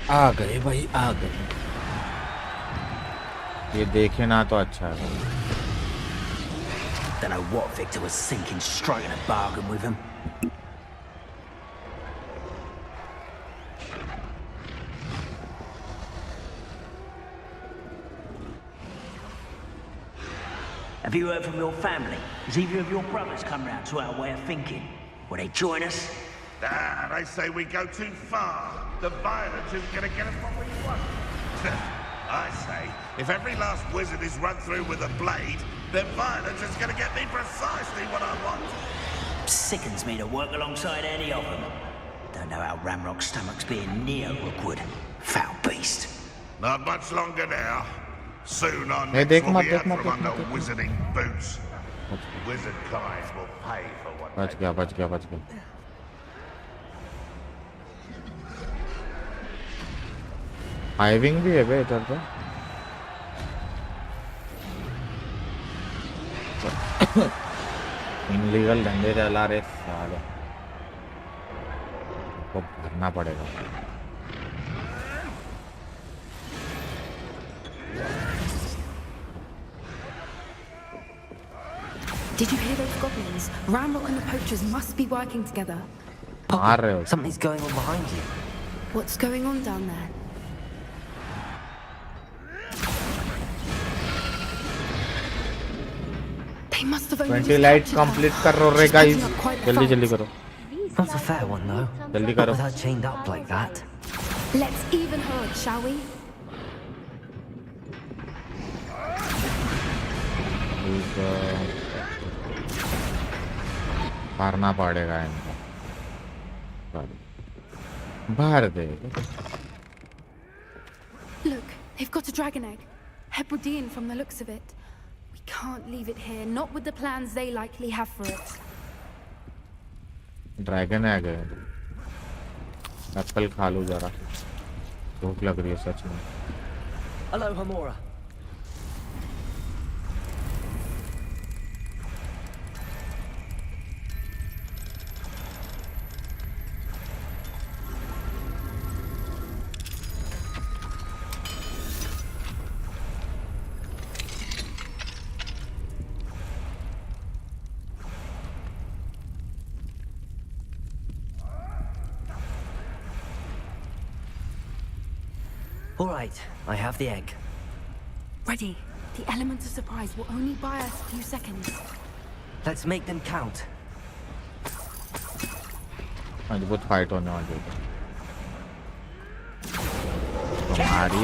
आ गए भाई, आ गए। ये देखे ना तो अच्छा है। Don't know what Victor was thinking, striking a bargain with him. Have you heard from your family? Has either of your brothers come round to our way of thinking? Will they join us? Ah, they say we go too far. The violence isn't going to get us what we want. I say, if every last wizard is run through with a blade, then violence is going to get me precisely what I want. Sickens me to work alongside any of them. Don't know how Ramrock's stomach's being near Rookwood. Foul beast. Not much longer now. Soon our Hey, necks will dekh be mat, out from dekh under mat. wizarding boots. Wizard kind will pay for what बच they गया, बच गया, बच गया। Hiving भी है बे इधर तो। इनलीगल धंधे चला रहे साले, को भरना पड़ेगा। Did you hear those goblins? Ramrock and the poachers must be working together. मार रहे हो। Something's going on behind you. What's going on down there? They must have only 20 light complete कर रहे हो गाइस, जल्दी जल्दी करो। Not a fair one, though. जल्दी Not करो। with her chained up like that. Let's even herd, shall we? मारना पड़ेगा इनको। बाहर दे। Look, they've got a dragon egg. Hebridean from the looks of it. We can't leave it here, not with the plans they likely have for it. Dragon आ गए। Apple खा लो जरा, भूख लग रही है सच में। Hello, Hamora. All right, I have the egg. Ready. The element of surprise will only buy us a few seconds. Let's make them count. आज बहुत फाइट होने वाली है। तुम्हारी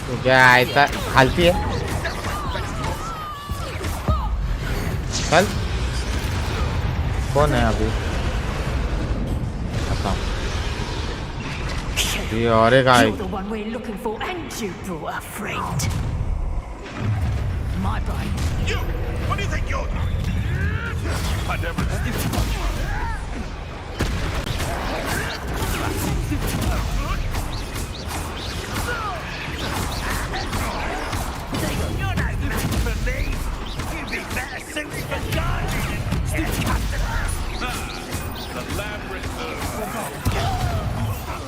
तो क्या आयता खालती है चल कौन है अभी बताओ ये और एक आई You're the one we're looking for, and you brought a friend. My brain. You! What do you think you're doing? I never... You're no match for me! You'd be better suited for gardening and customers! The labyrinth of...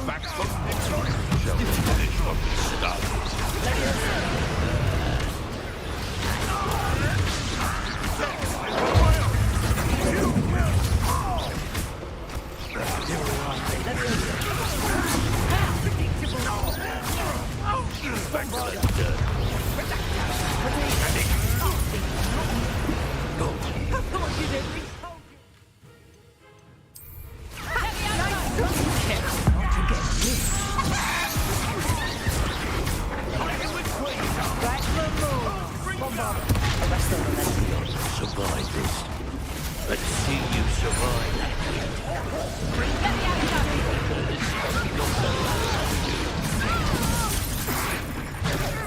Backfoot Detroit! Finish what we started. Survive this. Let's see you survive.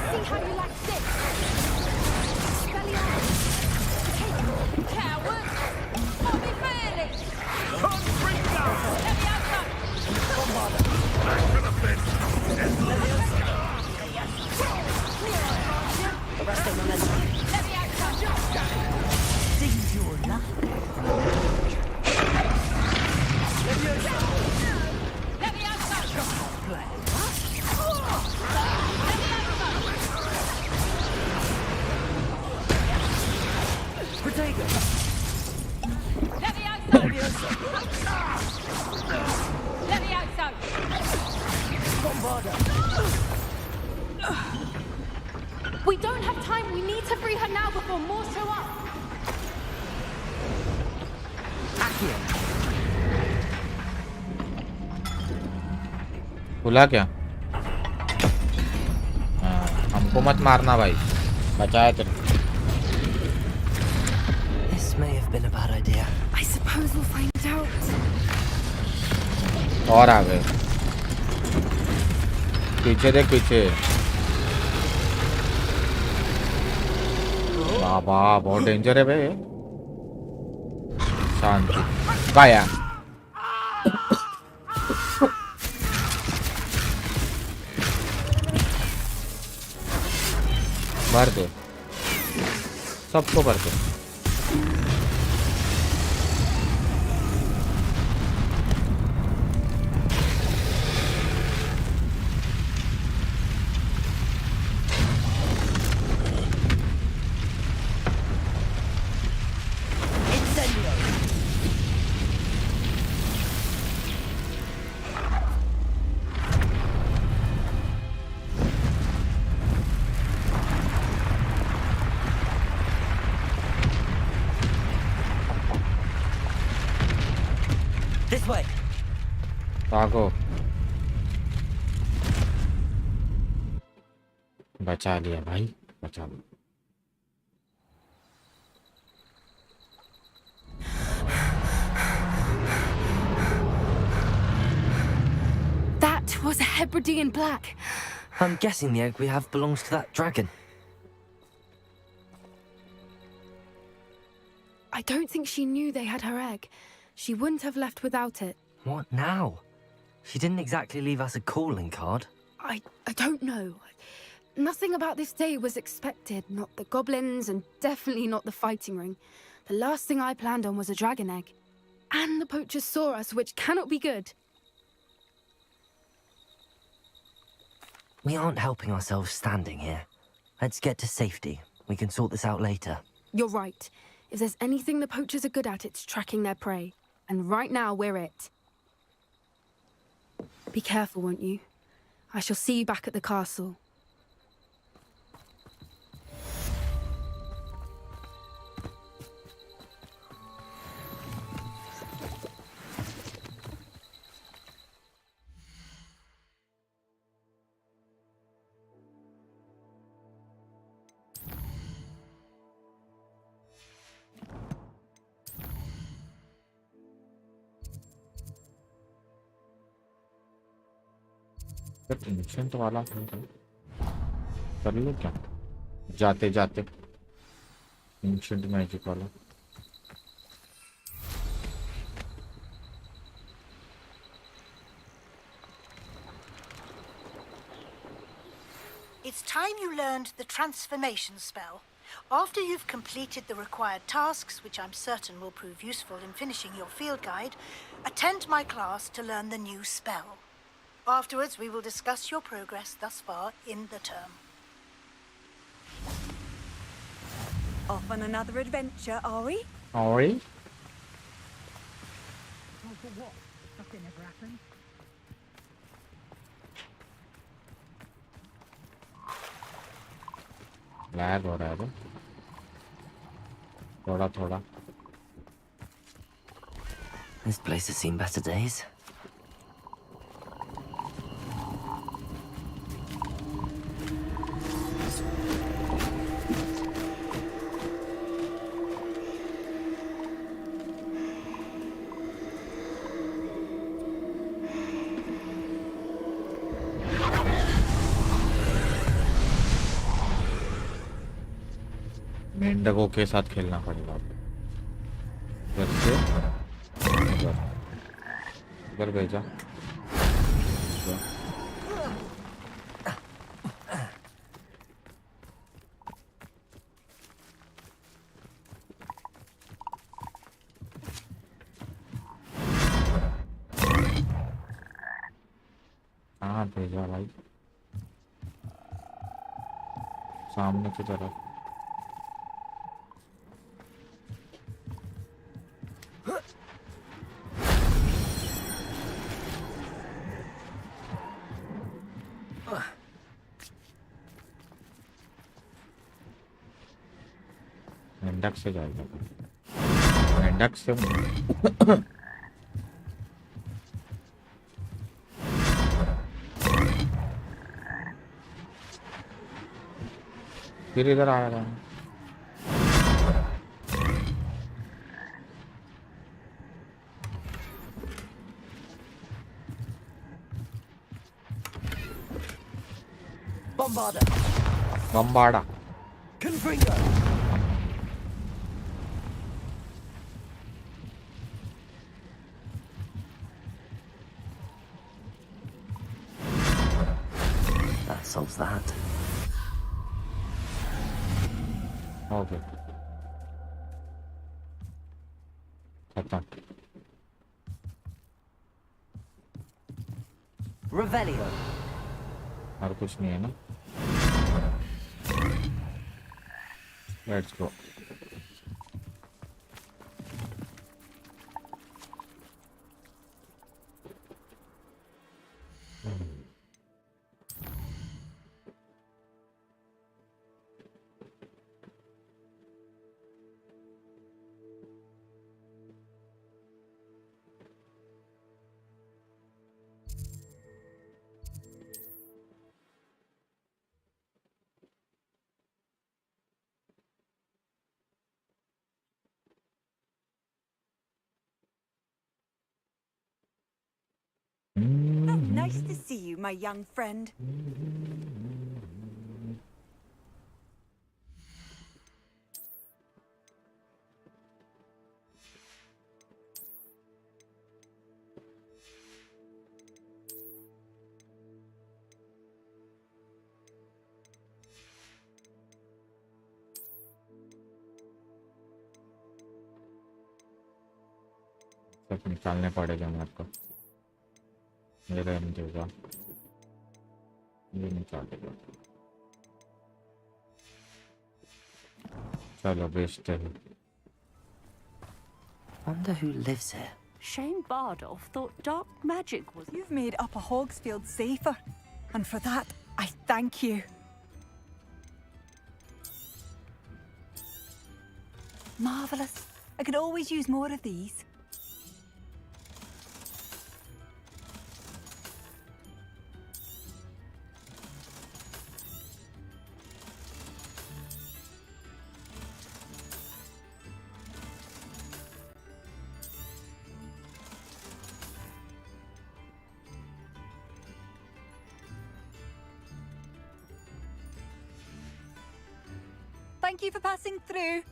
See how you like this? Spelly out. Coward! Bobby Bailey! Back to the pit. We don't have time. We need to free her now before more show up. खुला क्या हाँ, हमको मत मारना भाई बचाया तेरे This may have been a bad idea. I suppose we'll find out. और आ गए पीछे देख पीछे बाबा बहुत डेंजर है भाई शांति गाया भर दो सबको भर दो This way. भागो बचा लिया भाई बचा लिया That was a Hebridean black. I'm guessing the egg we have belongs to that dragon. I don't think she knew they had her egg. She wouldn't have left without it. What now? She didn't exactly leave us a calling card. I don't know. Nothing about this day was expected. Not the goblins, and definitely not the fighting ring. The last thing I planned on was a dragon egg. And the poachers saw us, which cannot be good. We aren't helping ourselves standing here. Let's get to safety. We can sort this out later. You're right. If there's anything the poachers are good at, it's tracking their prey. And right now, we're it. Be careful, won't you? I shall see you back at the castle. सिर्फ इंसेंट वाला कर लो क्या जाते जाते इंसेंट magic वाला It's time you learned the transformation spell. After you've completed the required tasks, which I'm certain will prove useful in finishing your field guide, attend my class to learn the new spell. Afterwards, we will discuss your progress thus far in the term. Off on another adventure, are we? Are we? Oh, for what? Nothing ever happened. Lag हो रहा है थोड़ा थोड़ा This place has seen better days. मेंढकों के साथ खेलना पड़ेगा इधर से इधर भेजा कहाँ भेजा भाई सामने की तरफ मेंढक से जाएगा मेंढक से फिर इधर आया था बम्बाड़ा Confringo! That solves that. Okay. खत्म Revelio. और कुछ नहीं है ना let's go Oh, nice to see you, my young friend. सब निकालने पड़ेगा मेरे को ये रहने देगा ये निकाल देगा चलो बेचते हैं Wonder who lives here. Shane Bardolph thought dark magic was... You've made Upper Hogsfield safer, and for that, I thank you. Marvellous. I could always use more of these. Thank you for passing through.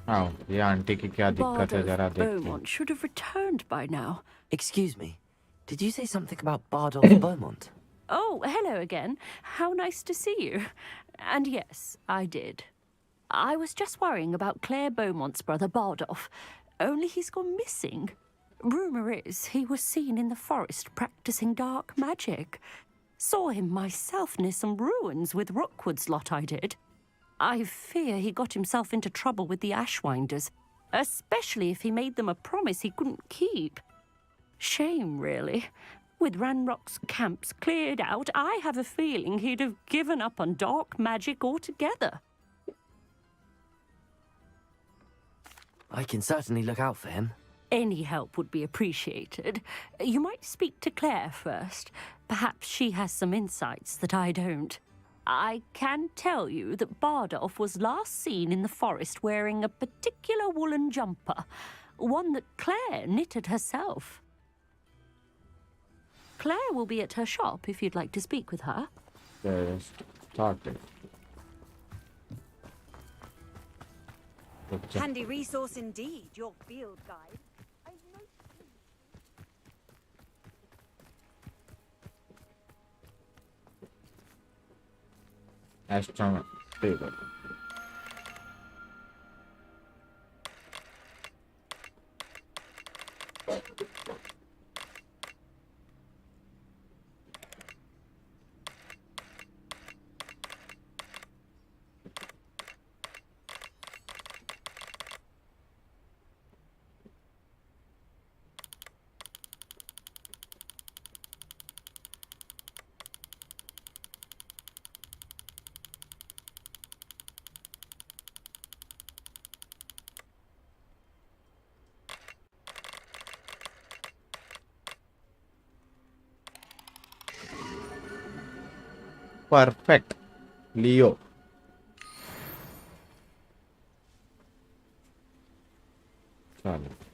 आओ ये aunty की क्या दिक्कत है जरा देखते हैं। Beaumont should have returned by now. Excuse me, did you say something about Bardolph Beaumont? Oh, hello again. How nice to see you. And yes, I did. I was just worrying about Claire Beaumont's brother Bardolph, only he's gone missing. Rumour is he was seen in the forest practicing dark magic. Saw him myself near some ruins with Rookwood's lot I did. I fear he got himself into trouble with the Ashwinders, especially if he made them a promise he couldn't keep. Shame, really. With Ranrock's camps cleared out, I have a feeling he'd have given up on dark magic altogether. I can certainly look out for him. Any help would be appreciated. You might speak to Claire first. Perhaps she has some insights that I don't. I can tell you that Bardolph was last seen in the forest wearing a particular woolen jumper, one that Claire knitted herself. Claire will be at her shop if you'd like to speak with her. Yes, started. Handy resource indeed, your field guide. Astronaut table. Perfect. Leo. चलो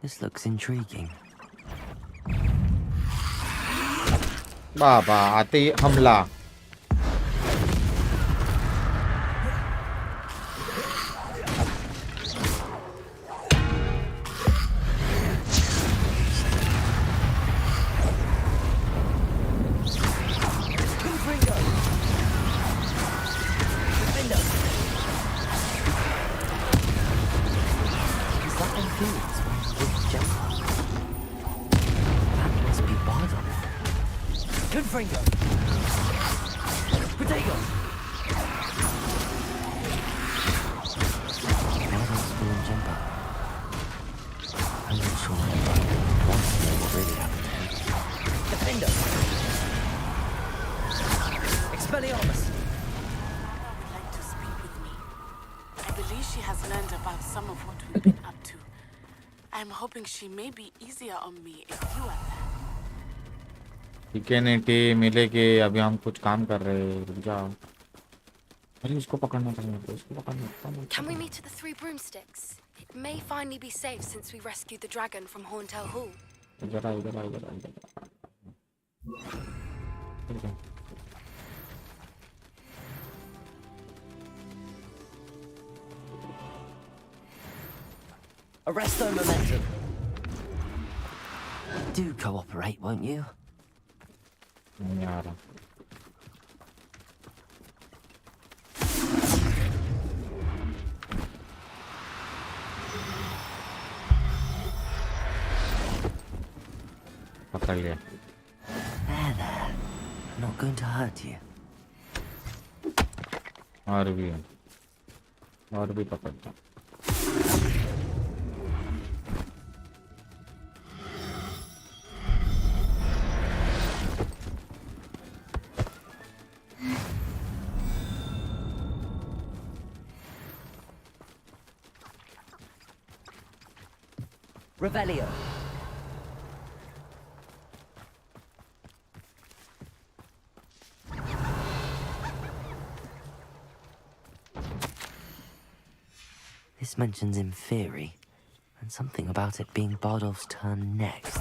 This looks intriguing. बाबा आते ही हमला She may be easier on me if you are there. ठीक है नेटी मिलेगी अभी हम कुछ काम कर रहे हैं रुक जाओ अरे इसको पकड़ना चाहिए इसको पकड़ना Can we meet at the Three Broomsticks? It may finally be safe since we rescued the dragon from Horntail Hall. इधर Arresto momentum. Do cooperate, won't you? नहीं आ रहा पकड़ लिया There. I'm not going to hurt you. और भी पकड़ता Revelio. This mentions in theory, and something about it being Bardolph's turn next.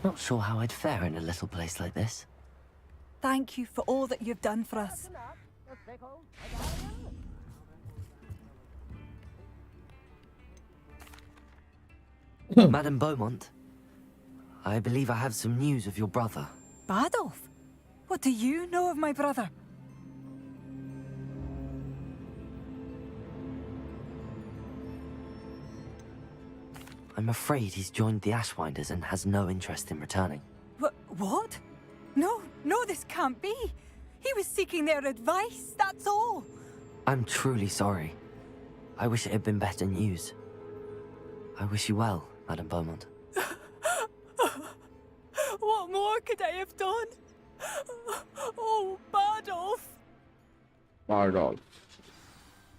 Not sure how I'd fare in a little place like this. Thank you for all that you've done for us. Madame Beaumont, I believe I have some news of your brother. Bardolph? What do you know of my brother? I'm afraid he's joined the Ashwinders and has no interest in returning. What? No, this can't be. He was seeking their advice, that's all. I'm truly sorry. I wish it had been better news. I wish you well, Madame Beaumont. What more could I have done? Oh, Bardolph. Bardolph.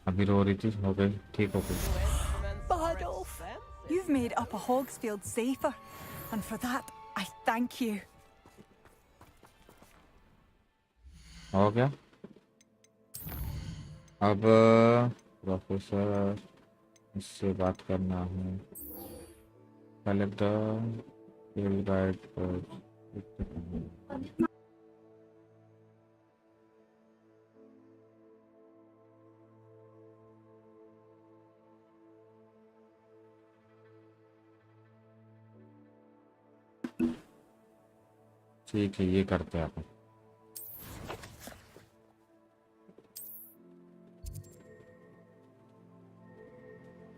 अभी रो रही थी, हो गई, ठीक हो गई. Bardolph, you've made Upper Hogsfield safer, and for that, I thank you. हो गया. अब प्रोफेसर इससे बात करना है. Collect the field guide for. ठीक है, ये करते हैं अपन.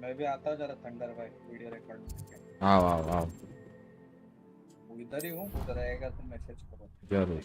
मैं भी आता हूँ जरा थंडर भाई वीडियो रिकॉर्ड. आओ आओ आओ. वो इधर ही हूँ, उधर आएगा तो मैसेज करो. जरूर.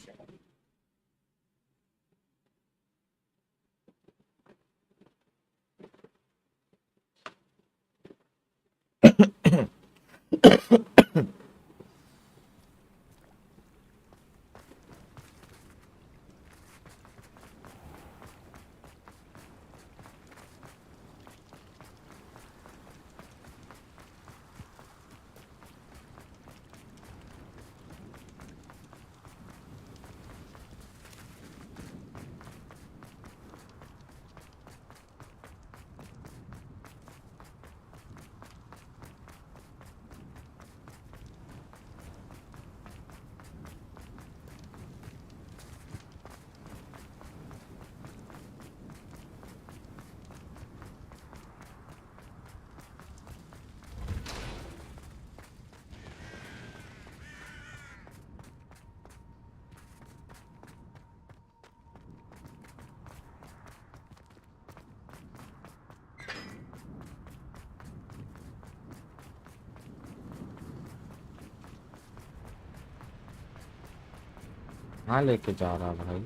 कहाँ लेके जा रहा भाई?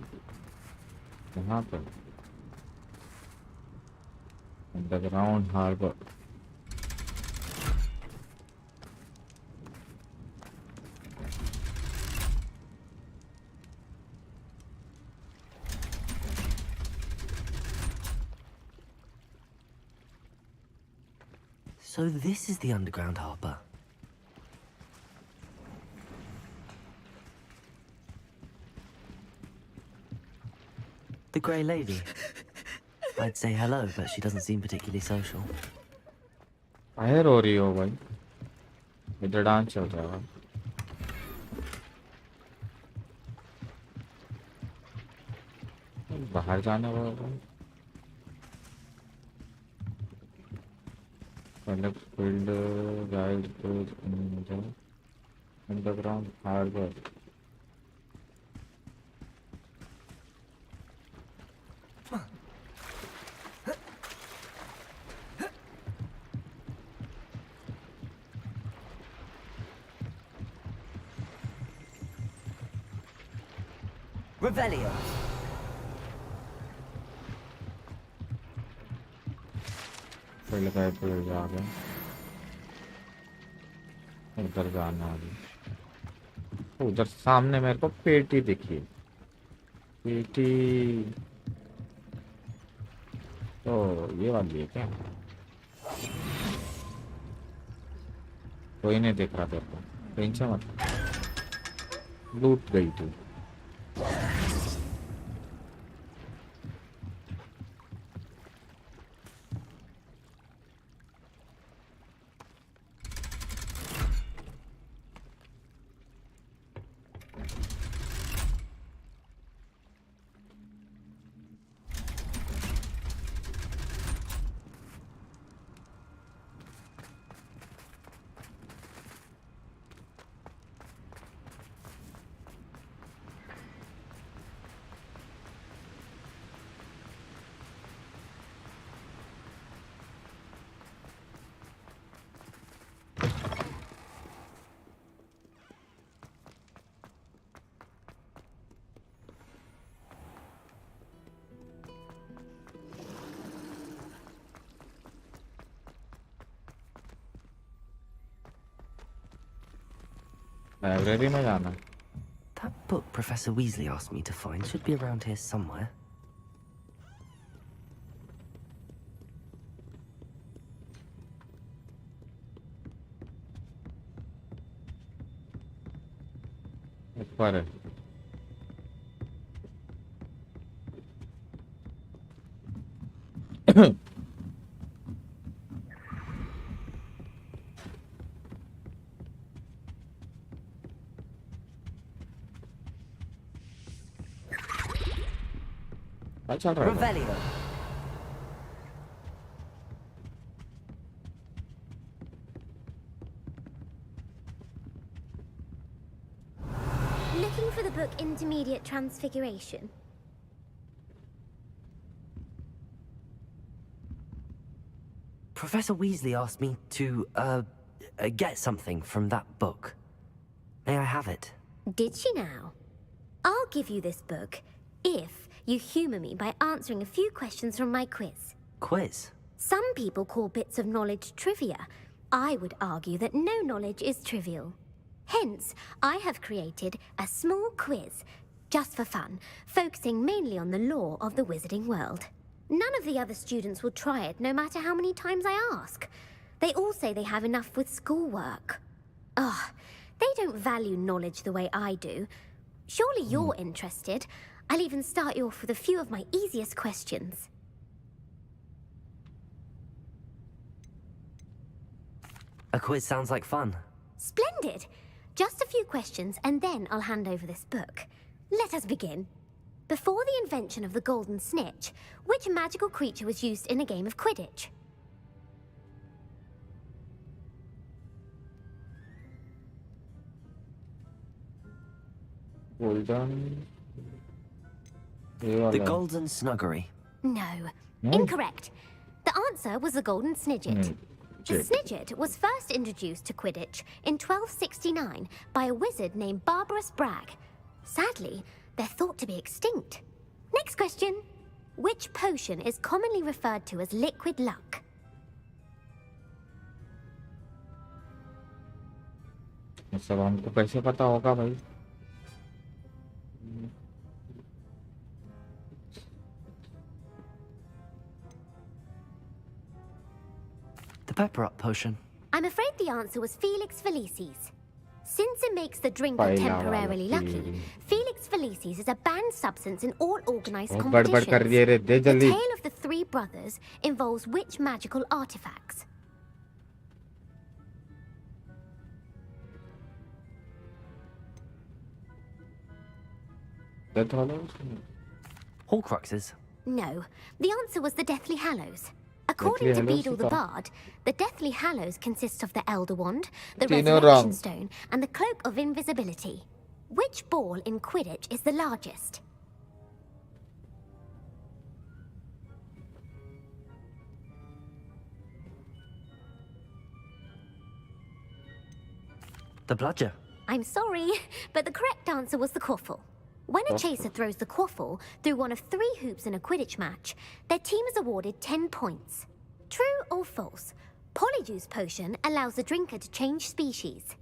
यहाँ पे underground harbour. So this is the underground harbour. The Grey Lady. I'd say hello, but she doesn't seem particularly social. काहे रो रही हो भाई? इधर डांस चल रहा है. बाहर जाना होगा. Collect field guide in the underground harbor. Revelio. पहले का पहले जा गया उधर जाना अभी उधर सामने मेरे को पेटी दिखी पेटी तो ये वाली है क्या कोई नहीं देख रहा तेरे को टेंशन मत लूट गई तू लाइब्रेरी में जाना That book Professor Weasley asked me to find should be around here somewhere. ऊपर है चल रहा है Revelio. Looking for the book Intermediate Transfiguration. Professor Weasley asked me to, get something from that book. May I have it? Did she now? I'll give you this book if you humour me by answering a few questions from my quiz. Quiz? Some people call bits of knowledge trivia. I would argue that no knowledge is trivial. Hence, I have created a small quiz, just for fun, focusing mainly on the lore of the wizarding world. None of the other students will try it, no matter how many times I ask. They all say they have enough with schoolwork. Ugh, they don't value knowledge the way I do. Surely you're interested. I'll even start you off with a few of my easiest questions. A quiz sounds like fun. Splendid! Just a few questions, and then I'll hand over this book. Let us begin. Before the invention of the golden snitch, which magical creature was used in a game of Quidditch? Golden. The Golden Snuggery. No. Incorrect. The answer was the golden snidget. The snidget was first introduced to Quidditch in 1269 by a wizard named Barbarous Bragg. Sadly, they're thought to be extinct. Next question. Which potion is commonly referred to as liquid luck? सब हमको कैसे पता होगा भाई The pepper up potion. I'm afraid the answer was Felix Felicis. Since it makes the drinker temporarily lucky, Felix Felicis is a banned substance in all organized competitions. The tale of the three brothers involves which magical artifacts? Death Hallows? Horcruxes. No, the answer was the Deathly Hallows. According to Beedle the Bard, the Deathly Hallows consists of the Elder Wand, the Resurrection Stone, and the Cloak of Invisibility. Which ball in Quidditch is the largest? The bludger. I'm sorry, but the correct answer was the Quaffle. When a chaser throws the quaffle through one of 3 hoops in a Quidditch match, their team is awarded 10 points. True or false? Polyjuice potion allows the drinker to change species.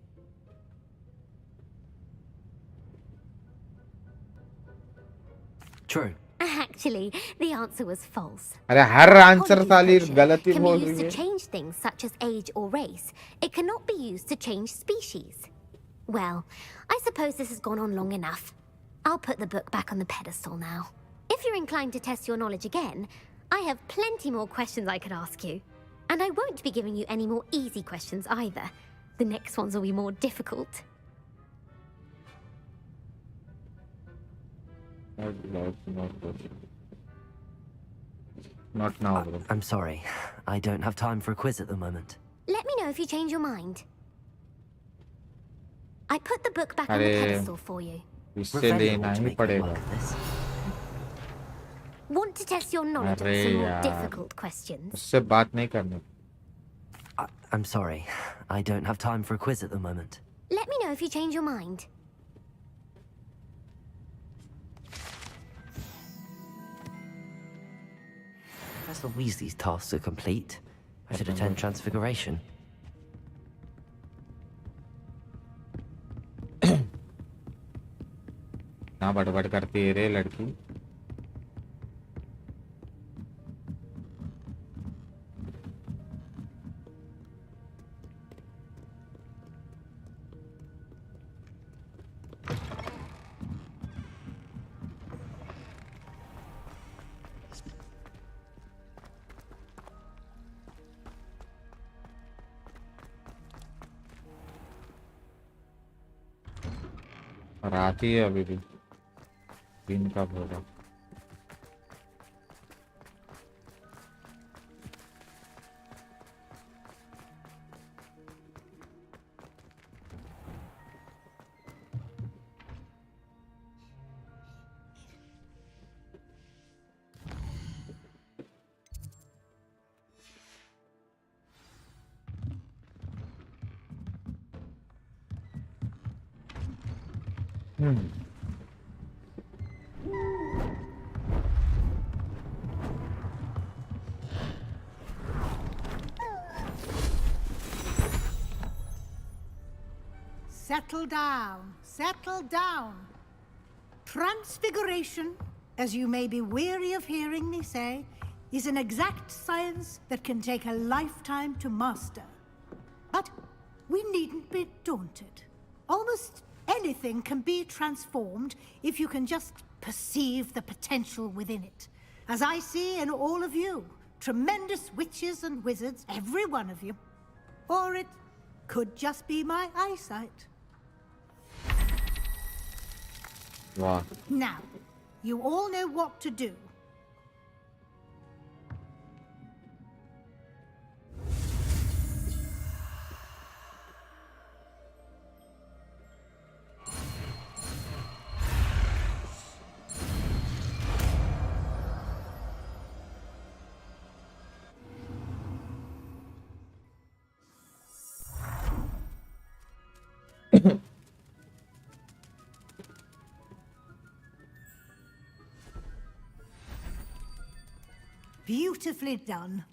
True. Actually, the answer was false. अरे हर answer साली गलत ही Can be बोल used रही to है. change things such as age or race. It cannot be used to change species. Well, I suppose this has gone on long enough. I'll put the book back on the pedestal now. If you're inclined to test your knowledge again, I have plenty more questions I could ask you. And I won't be giving you any more easy questions either. The next ones will be more difficult. Not now, bro. I'm sorry. I don't have time for a quiz at the moment. Let me know if you change your mind. I put the book back on the अरे pedestal for you. इससे लेना ही पड़ेगा. Want to test your knowledge on अरे some more यार, difficult questions? उससे बात नहीं करनी. I'm sorry. I don't have time for a quiz at the moment. Let me know if you change your mind. Professor Weasley's tasks are complete. I should attend Transfiguration. ना बड़बड़ करती है रे लड़की. और आती है अभी भी. दिन कब होगा? Settle down, settle down. Transfiguration, as you may be weary of hearing me say, is an exact science that can take a lifetime to master. But we needn't be daunted. Almost anything can be transformed if you can just perceive the potential within it. As I see in all of you, tremendous witches and wizards, every one of you. Or it could just be my eyesight. Wow. Now, you all know what to do. Beautifully done.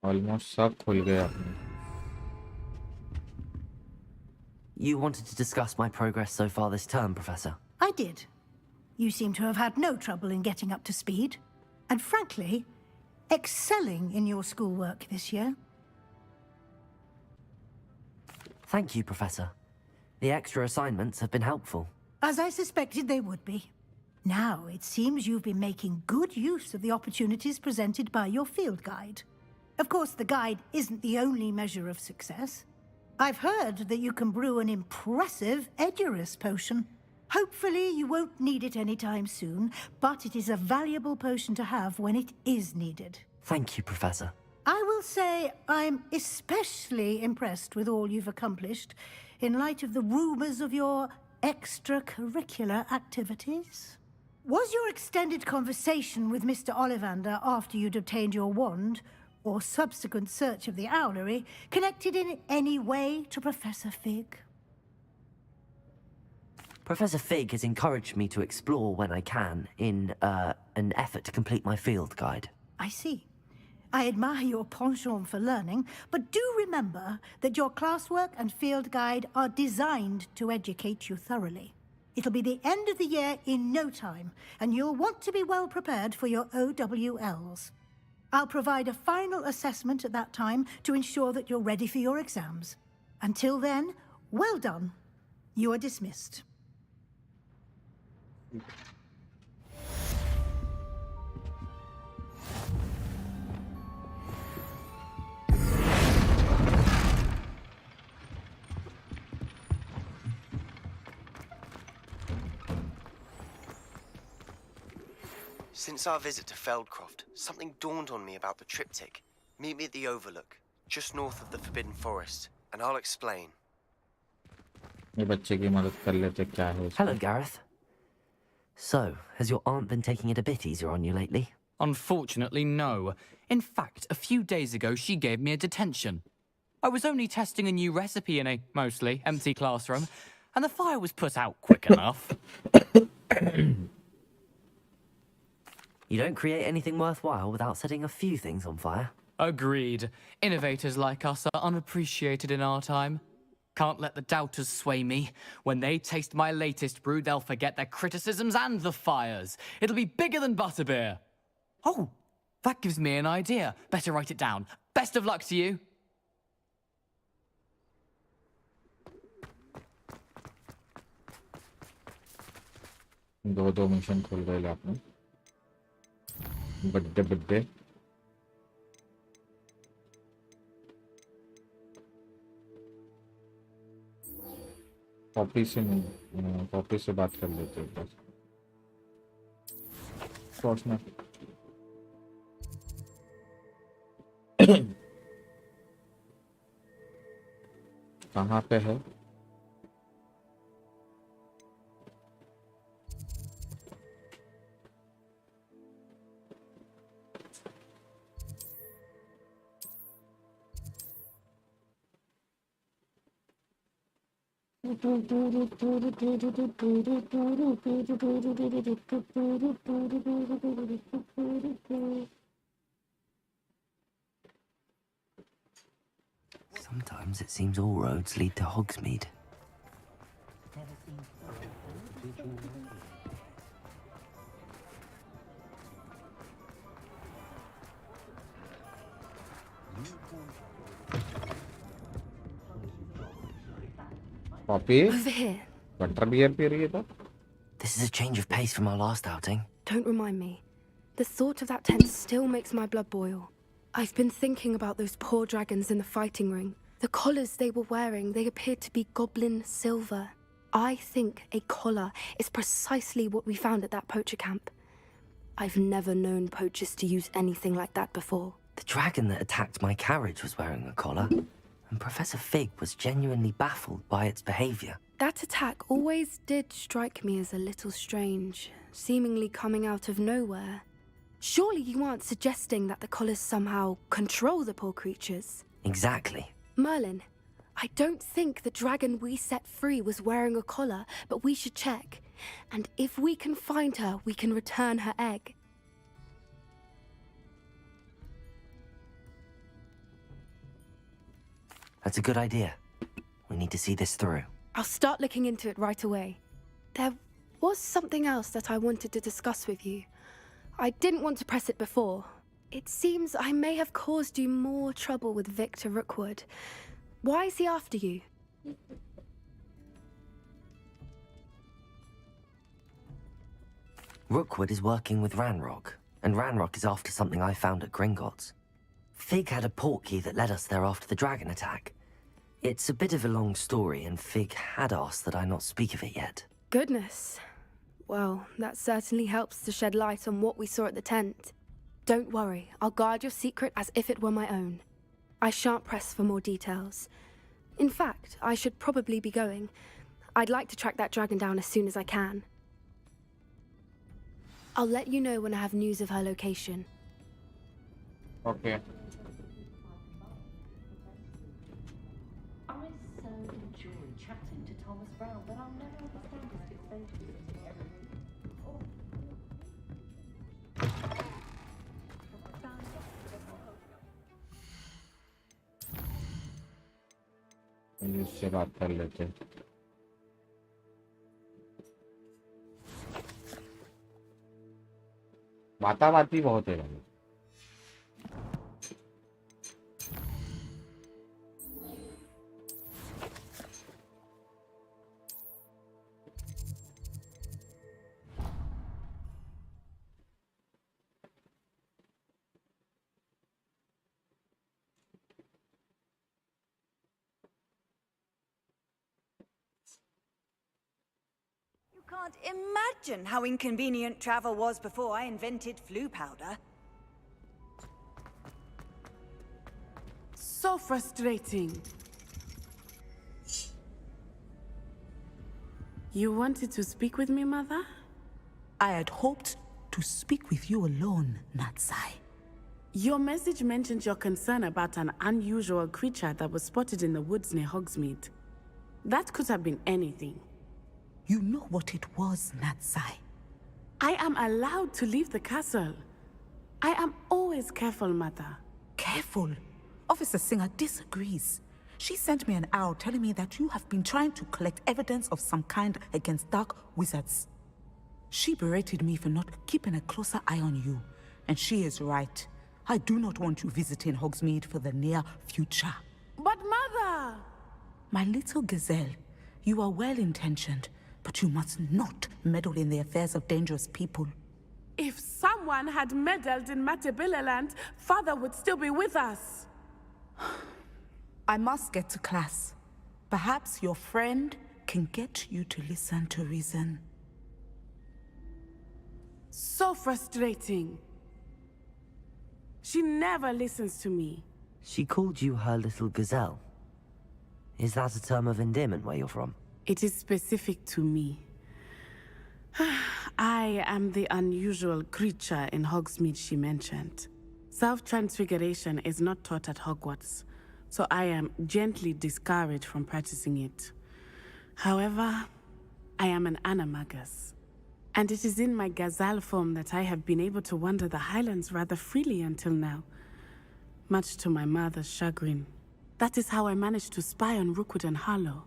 Almost सब खुल गया. You wanted to discuss my progress so far this term, Professor. I did. You seem to have had no trouble in getting up to speed. And frankly, excelling in your schoolwork this year. Thank you, Professor. The extra assignments have been helpful. As I suspected they would be. Now, it seems you've been making good use of the opportunities presented by your field guide. Of course, the guide isn't the only measure of success. I've heard that you can brew an impressive Edurus potion. Hopefully, you won't need it anytime soon, but it is a valuable potion to have when it is needed. Thank you, Professor. I will say I'm especially impressed with all you've accomplished in light of the rumors of your extracurricular activities. Was your extended conversation with Mr. Ollivander after you'd obtained your wand, or subsequent search of the owlery, connected in any way to Professor Fig? Professor Fig has encouraged me to explore when I can in an effort to complete my field guide. I see. I admire your penchant for learning, but do remember that your classwork and field guide are designed to educate you thoroughly. It'll be the end of the year in no time, and you'll want to be well prepared for your OWLs. I'll provide a final assessment at that time to ensure that you're ready for your exams. Until then, well done. You are dismissed. Since our visit to Feldcroft, something dawned on me about the triptych. Meet me at the Overlook, just north of the Forbidden Forest, and I'll explain. Hello, Gareth. So, has your aunt been taking it a bit easier on you lately? Unfortunately, no. In fact, a few days ago, she gave me a detention. I was only testing a new recipe in a mostly empty classroom, and the fire was put out quick enough. You don't create anything worthwhile without setting a few things on fire. Agreed. Innovators like us are unappreciated in our time. Can't let the doubters sway me. When they taste my latest brew, they'll forget their criticisms and the fires. It'll be bigger than butterbeer. Oh, that gives me an idea. Better write it down. Best of luck to you. दो mission खोल रहे आपने बड्डे Poppy से बात कर लेते हैं बस सोचना कहाँ पे है Sometimes it seems all roads lead to Hogsmeade. Poppy? Over here. Butterbeer P रही है तो? This is a change of pace from our last outing. Don't remind me. The thought of that tent still makes my blood boil. I've been thinking about those poor dragons in the fighting ring. The collars they were wearing, they appeared to be goblin silver. I think a collar is precisely what we found at that poacher camp. I've never known poachers to use anything like that before. The dragon that attacked my carriage was wearing a collar, and Professor Fig was genuinely baffled by its behavior. That attack always did strike me as a little strange, seemingly coming out of nowhere. Surely you aren't suggesting that the collars somehow control the poor creatures? Exactly. Merlin, I don't think the dragon we set free was wearing a collar, but we should check. And if we can find her, we can return her egg. That's a good idea. We need to see this through. I'll start looking into it right away. There was something else that I wanted to discuss with you. I didn't want to press it before. It seems I may have caused you more trouble with Victor Rookwood. Why is he after you? Rookwood is working with Ranrock, and Ranrock is after something I found at Gringotts. Fig had a portkey that led us there after the dragon attack. It's a bit of a long story, and Fig had asked that I not speak of it yet. Goodness. Well, that certainly helps to shed light on what we saw at the tent. Don't worry, I'll guard your secret as if it were my own. I shan't press for more details. In fact, I should probably be going. I'd like to track that dragon down as soon as I can. I'll let you know when I have news of her location. Okay. I so enjoy chatting to Thomas Brown, but I'll never understand his fixation with everything. इससे बात कर लेते हैं। बाती बहुत है भाई। Can't imagine how inconvenient travel was before I invented flu powder. So frustrating. You wanted to speak with me, Mother? I had hoped to speak with you alone, Natsai. Your message mentioned your concern about an unusual creature that was spotted in the woods near Hogsmeade. That could have been anything. You know what it was, Natsai. I am allowed to leave the castle. I am always careful, Mother. Careful? Officer Singer disagrees. She sent me an owl telling me that you have been trying to collect evidence of some kind against dark wizards. She berated me for not keeping a closer eye on you. And she is right. I do not want you visiting Hogsmeade for the near future. But Mother! My little gazelle, you are well-intentioned, but you must not meddle in the affairs of dangerous people. If someone had meddled in Matabeleland, Father would still be with us. I must get to class. Perhaps your friend can get you to listen to reason. So frustrating. She never listens to me. She called you her little gazelle. Is that a term of endearment where you're from? It is specific to me. I am the unusual creature in Hogsmeade she mentioned. Self-transfiguration is not taught at Hogwarts, so I am gently discouraged from practicing it. However, I am an animagus, and it is in my gazelle form that I have been able to wander the Highlands rather freely until now, much to my mother's chagrin. That is how I managed to spy on Rookwood and Harlow.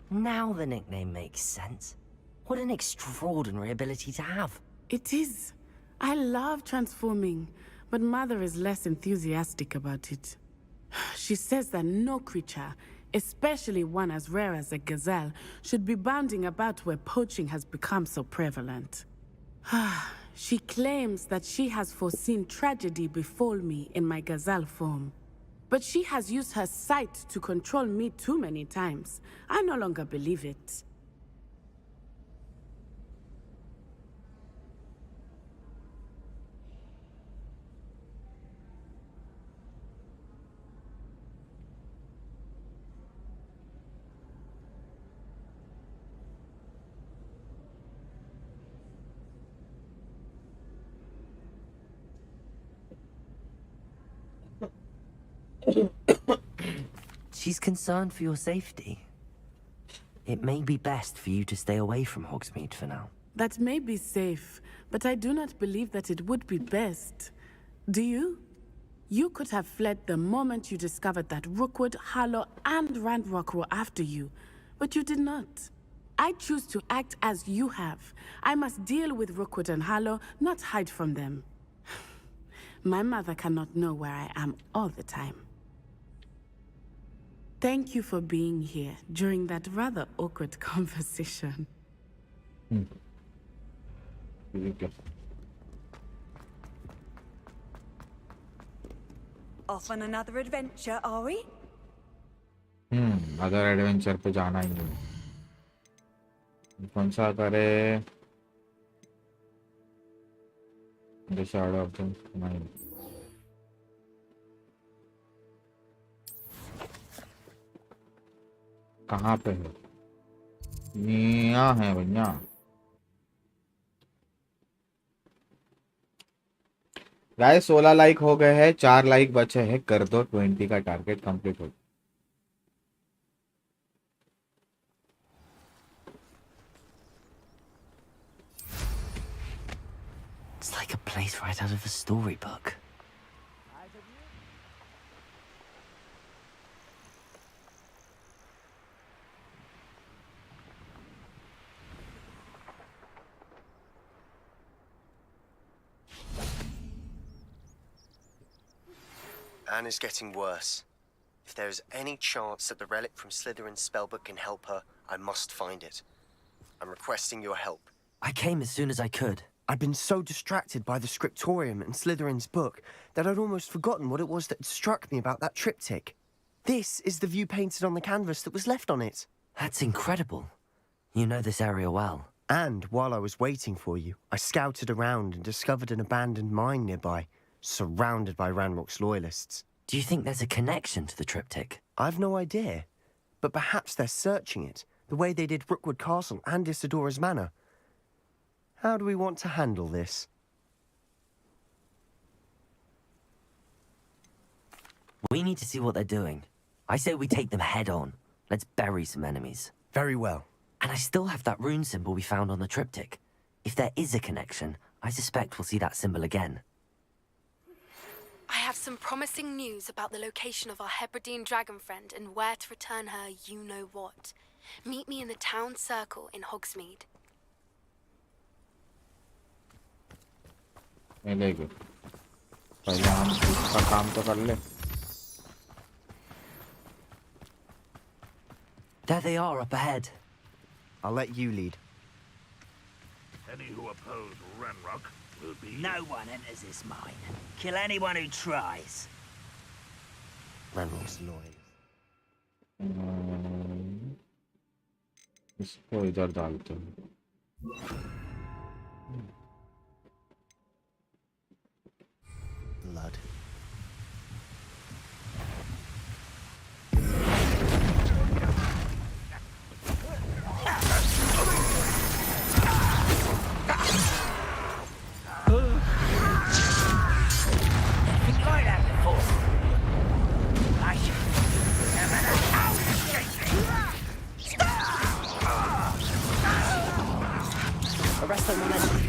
Now the nickname makes sense. What an extraordinary ability to have. It is. I love transforming, but Mother is less enthusiastic about it. She says that no creature, especially one as rare as a gazelle, should be bounding about where poaching has become so prevalent. She claims that she has foreseen tragedy befall me in my gazelle form. But she has used her sight to control me too many times. I no longer believe it. She's concerned for your safety. It may be best for you to stay away from Hogsmeade for now. That may be safe, but I do not believe that it would be best. Do you? You could have fled the moment you discovered that Rookwood, Harlow, and Ranrock were after you, but you did not. I choose to act as you have. I must deal with Rookwood and Harlow, not hide from them. My mother cannot know where I am all the time. Thank you for being here during that rather awkward conversation. Off on another adventure, are we? Other adventure पे जाना ही नहीं। कौन सा करे? The Shadow of the Mind. कहाँ पे है? यहाँ है भैया। गाइस 16 लाइक हो गए हैं, 4 लाइक बचे हैं, कर दो 20 का टारगेट कंप्लीट हो। It's like a place right out of a storybook. Anne is getting worse. If there is any chance that the relic from Slytherin's spellbook can help her, I must find it. I'm requesting your help. I came as soon as I could. I'd been so distracted by the scriptorium and Slytherin's book that I'd almost forgotten what it was that struck me about that triptych. This is the view painted on the canvas that was left on it. That's incredible. You know this area well. And while I was waiting for you, I scouted around and discovered an abandoned mine nearby, surrounded by Ranrock's loyalists. Do you think there's a connection to the triptych? I've no idea. But perhaps they're searching it, the way they did Rookwood Castle and Isidora's Manor. How do we want to handle this? We need to see what they're doing. I say we take them head on. Let's bury some enemies. Very well. And I still have that rune symbol we found on the triptych. If there is a connection, I suspect we'll see that symbol again. I have some promising news about the location of our Hebridean dragon friend and where to return her you-know-what. Meet me in the town circle in Hogsmeade. मिलेगी पहले हम इसका काम तो कर ले। There they are up ahead. I'll let you lead. Any who oppose Ranrock will be... No one enters this mine. Kill anyone who tries. Ranrock's annoying. इसको इधर डालते हैं। Blood. Arrest them momentum.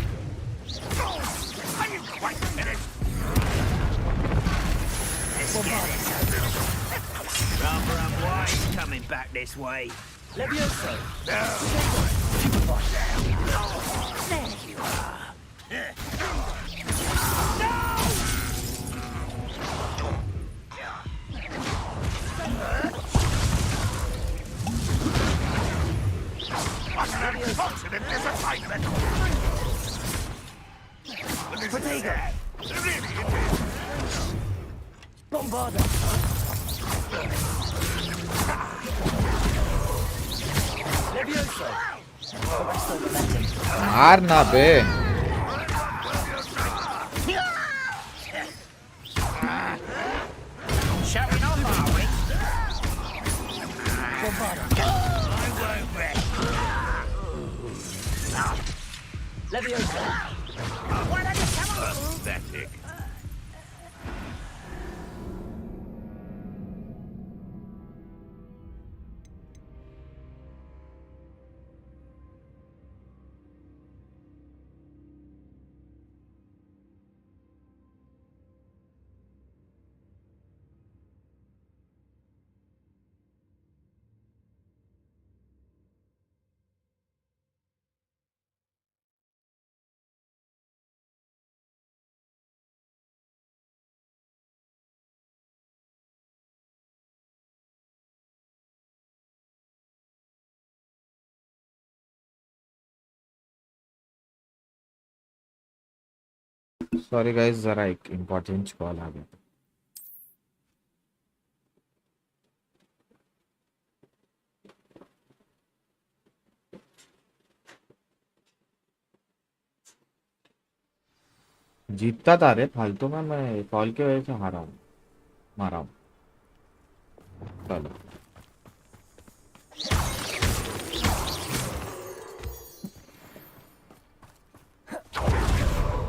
Are you quite finished? Let's get this. Rather unwise coming back this way. Levioso. There you are. What an unfortunate disappointment! Protego. Really, it is. Bombarda. Levioso. Arrest them momentum. मारना बे। Showing off, are we? Bombarda. I won't rest. Levioso. Why don't you come on? Pathetic. Sorry guys, जरा एक important call आ गया। जीतता था रे, फालतू में मैं कॉल की वजह से हारा हूँ, मारा हूँ। चलो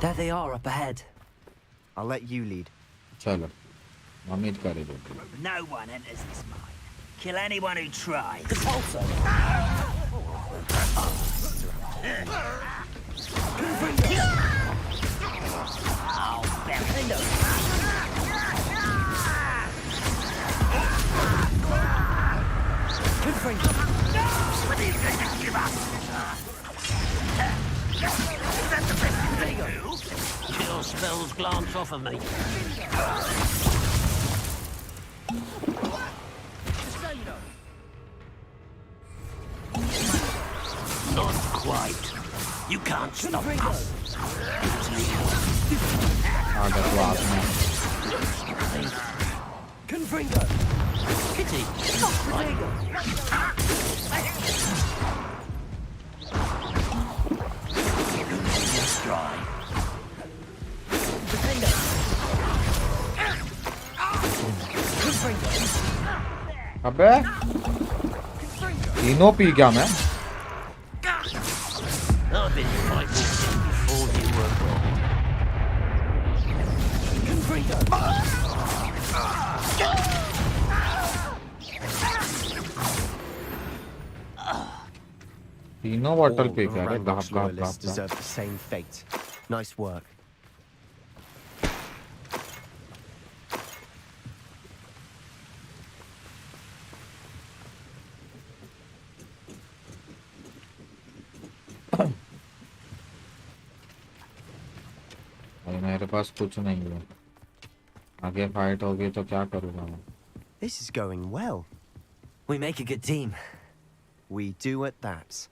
There they are up ahead. I'll let you lead. चलो उम्मीद कर दो No one enters this mine. Kill anyone who tries. What are you going to give us? Is that the best you can do? Your spells glance off of me. Not quite. You can't stop us. that's last man. Confringo. Kitty. Just dry. अबे तीनों P गया मैं I've been fighting before you were born. Confringo. तीनों bottle पे All क्या of है Ranrock's loyalists deserve the same fate. Nice work. अरे मेरे पास कुछ नहीं है आगे फाइट होगी तो क्या करूँगा मैं This is going well. We make a good team. We do at that.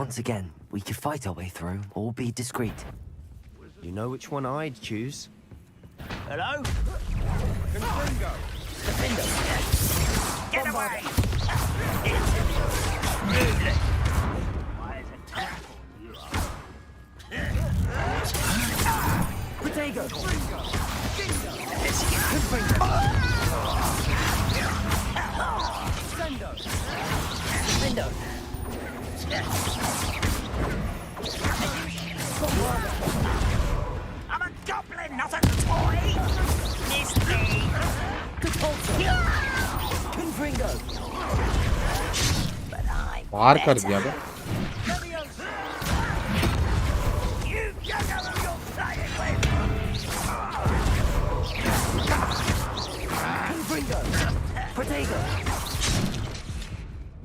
Once again, we could fight our way through or be discreet. You know which one I'd choose. Hello? Confringo. Defender. Get away! Why is it terrible you are? Protego. Defender. I'm a goblin, not a toy! Miss me! Confringo. But I'm पार कर दिया बे You don't know who you're playing with! Confringo. Protego.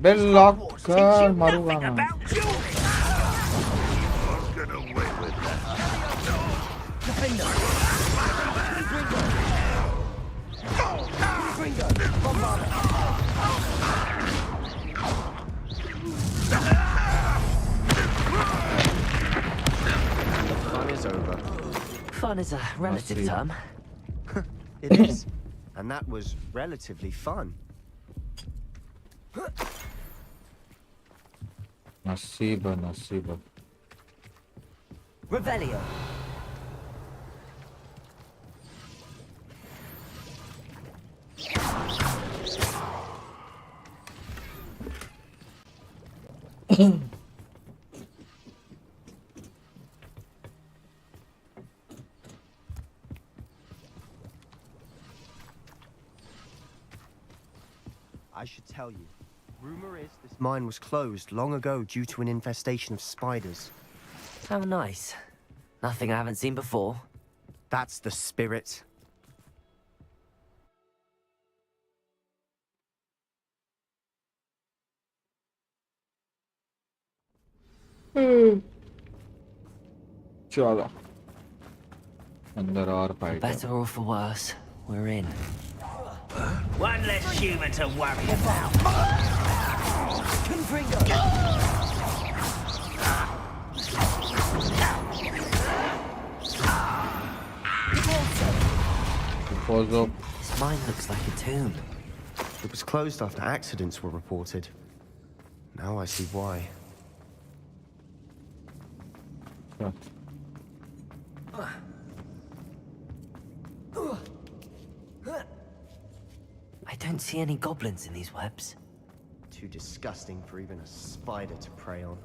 बे lock कर मारूंगा मैं Get away with that. Defender. Confringo. Bombarder. The fun is over. Fun is a relative term. It is. And that was relatively fun. नसीब नसीब Revelio. I should tell you. Rumor is this mine was closed long ago due to an infestation of spiders. How nice. Nothing I haven't seen before. That's the spirit. चलो अंदर और fight Better or for worse, we're in. One less human to worry about. Confringo. This mine looks like a tomb. It was closed after accidents were reported. Now I see why. I don't see any goblins in these webs. Too disgusting for even a spider to prey on.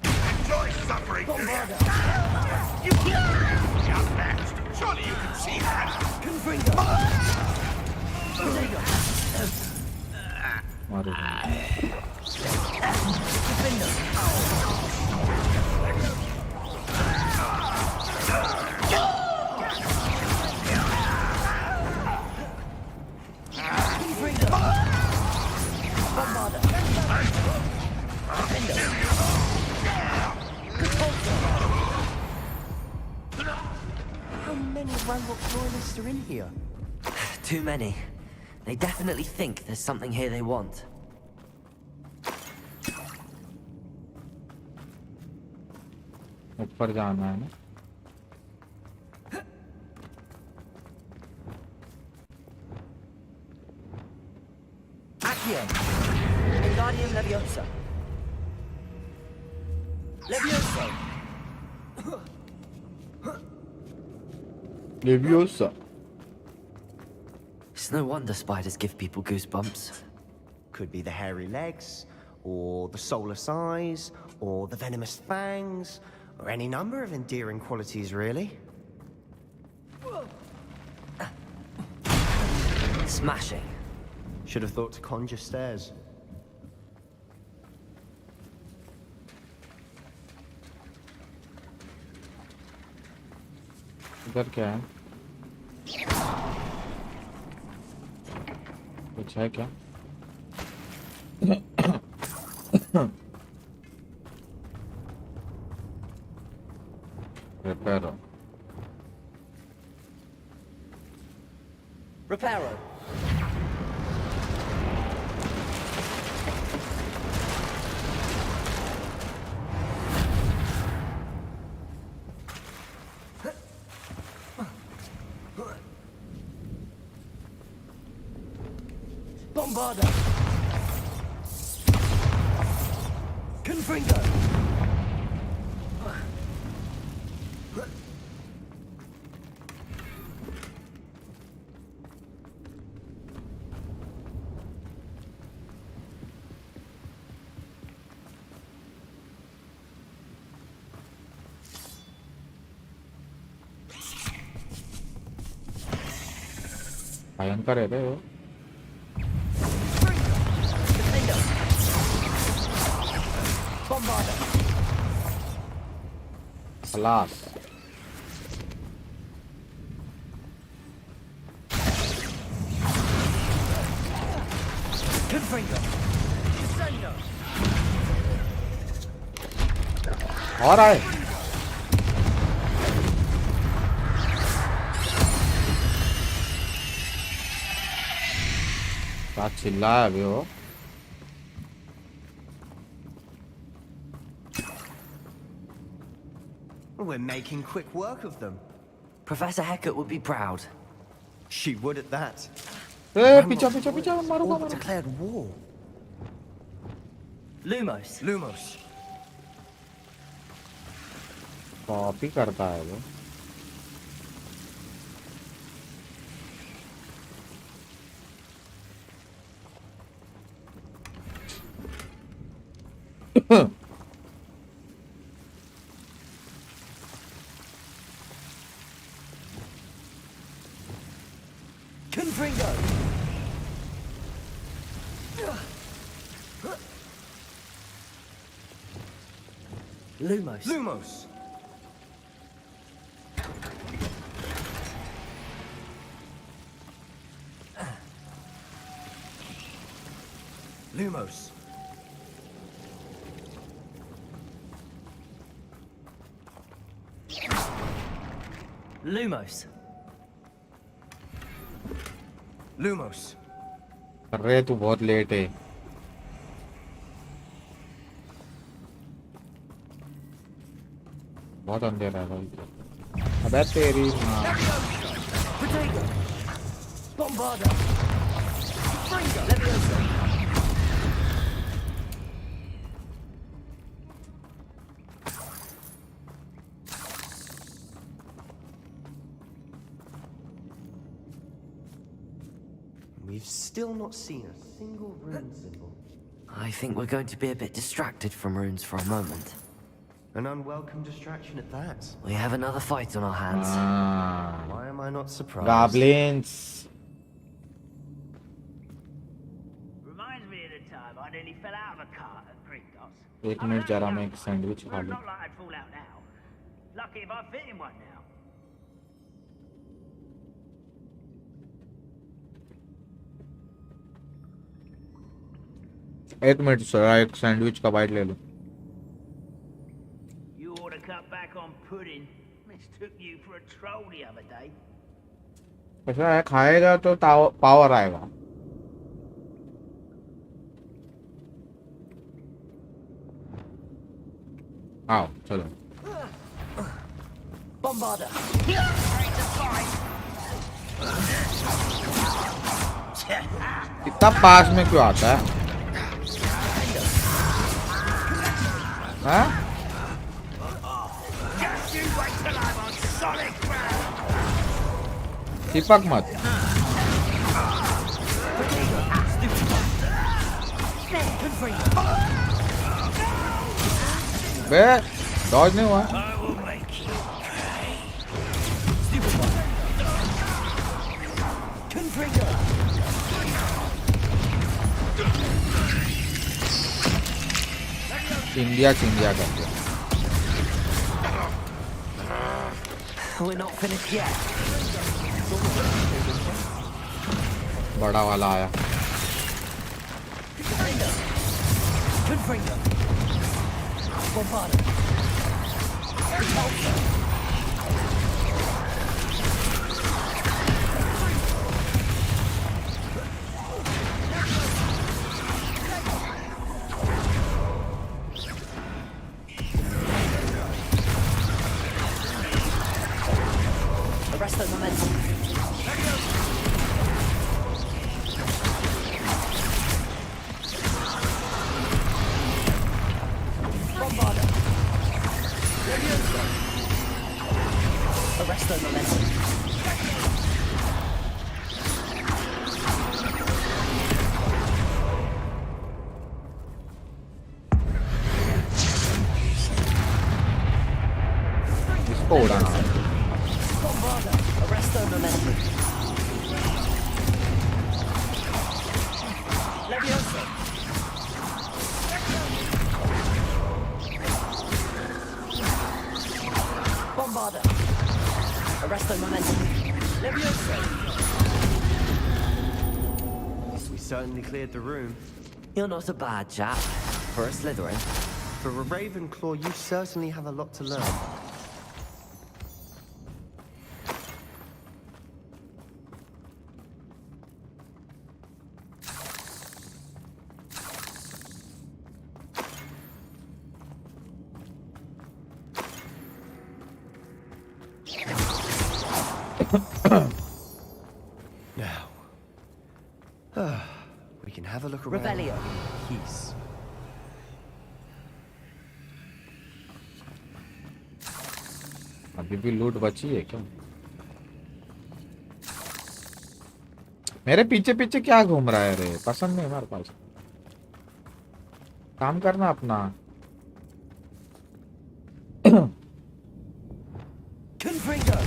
Enjoy suffering, do you? You're next. Surely you can see that. How many Ranrock loyalists are in here? Too many. They definitely think there's something here they want. ऊपर जाना है ना Accio. Wingardium Leviosa. Leviosa. Leviosa. It's no wonder spiders give people goosebumps. Could be the hairy legs, or the soulless eyes, or the venomous fangs, or any number of endearing qualities, really. Smashing. Should have thought to conjure stairs. इधर क्या है कुछ है क्या Reparo. Reparo. Bombarda. Confringo. भयंकर है रे वो खलास और आए क्या चिल्लाया अभी वो We're making quick work of them. Professor Hecat would be proud. She would at that. पीछा पीछा पीछा मारो All declared war. Lumos. Lumos. Copy करता है वो Confringo. Lumos. Lumos. Lumos. Lumos. Lumos. अरे तू बहुत लेट है बहुत अंधेरा है भाई अबे तेरी माँ Potato. Bombarda. Fringo. Leviosa. We've still not seen a single rune symbol. I think we're going to be a bit distracted from runes for a moment. An unwelcome distraction at that. We have another fight on our hands. Why am I not surprised? Goblins. Reminds me of the time I nearly fell out of a cart at Gringotts. एक minute जरा मैं एक sandwich खा लूं. Not like I'd fall out now. Lucky if I fit in one now. एक minute sir एक sandwich का bite ले लूं. You ought to cut back on pudding. Mistook you for a troll the other day. ऐसा है खाएगा तो power आएगा. आओ चलो. Bombarder. इतना पास में क्यों आता है? हाँ? चिपक मत. बे डॉज नहीं हुआ. चिंदिया चिंदिया कर दिया. We're not finished yet. बड़ा वाला आया. Arrest the momentum. Bombarder. Arrest the momentum. इसको उड़ाना. Bombarder. Arrest the momentum. Leviosa. Bombarder. Arrest the momentum. Leviosa. We certainly cleared the room. You're not a bad chap. For a Slytherin. For a Ravenclaw, you certainly have a lot to learn. Now, we can have a look around. Revelio. Peace. अभी भी लूट बची है क्या? मेरे पीछे पीछे क्या घूम रहा है रे? पसंद नहीं हमारे पास. काम करना अपना. Confringo.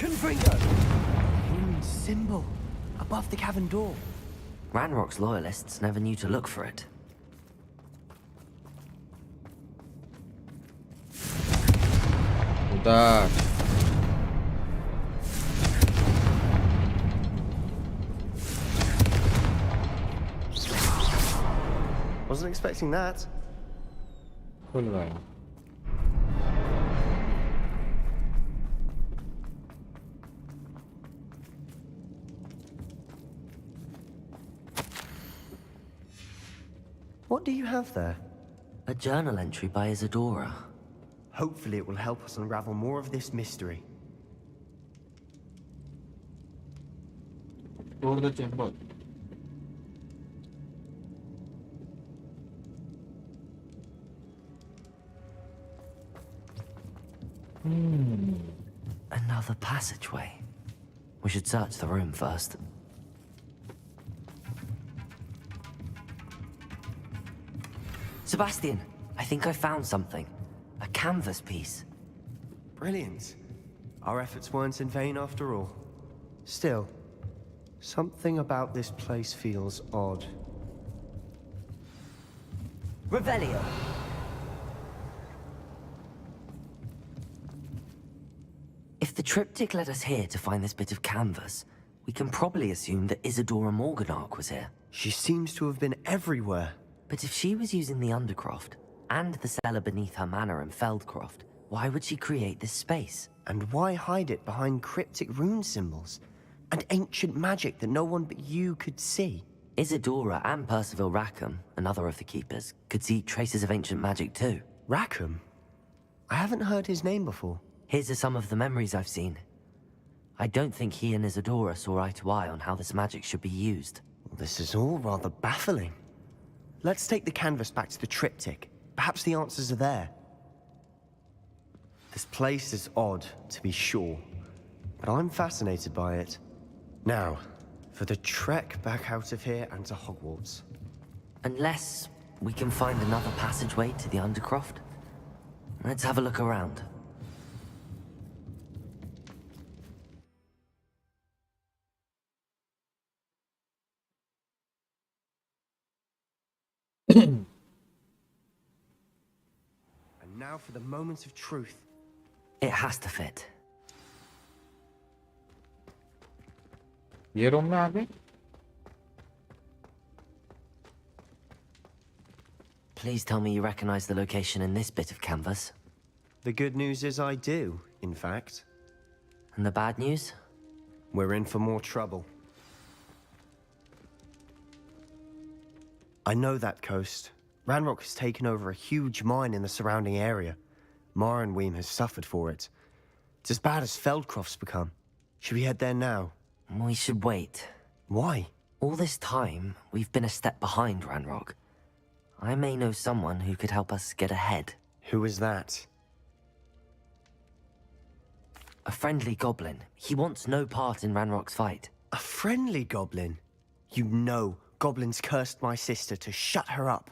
Confringo. Symbol above the cavern door. Ranrock's loyalists never knew to look for it. उधर. Wasn't expecting that. खुल गया. What do you have there? A journal entry by Isadora. Hopefully it will help us unravel more of this mystery. Toward the chamber. Another passageway. We should search the room first. Sebastian, I think I found something. A canvas piece. Brilliant. Our efforts weren't in vain after all. Still, something about this place feels odd. Revelio. If the triptych led us here to find this bit of canvas, we can probably assume that Isadora Morganark was here. She seems to have been everywhere. But if she was using the Undercroft, and the cellar beneath her manor in Feldcroft, why would she create this space? And why hide it behind cryptic rune symbols? And ancient magic that no one but you could see? Isadora and Percival Rackham, another of the Keepers, could see traces of ancient magic too. Rackham? I haven't heard his name before. His are some of the memories I've seen. I don't think he and Isadora saw eye to eye on how this magic should be used. This is all rather baffling. Let's take the canvas back to the triptych. Perhaps the answers are there. This place is odd, to be sure, but I'm fascinated by it. Now, for the trek back out of here and to Hogwarts. Unless we can find another passageway to the Undercroft. Let's have a look around. And now for the moment of truth. It has to fit. ये room में आ गए. Please tell me you recognize the location in this bit of canvas. The good news is I do, in fact. And the bad news? We're in for more trouble. I know that coast. Ranrock has taken over a huge mine in the surrounding area. Marrenweem has suffered for it. It's as bad as Feldcroft's become. Should we head there now? We should wait. Why? All this time, we've been a step behind Ranrock. I may know someone who could help us get ahead. Who is that? A friendly goblin. He wants no part in Ranrock's fight. A friendly goblin? You know goblins cursed my sister to shut her up.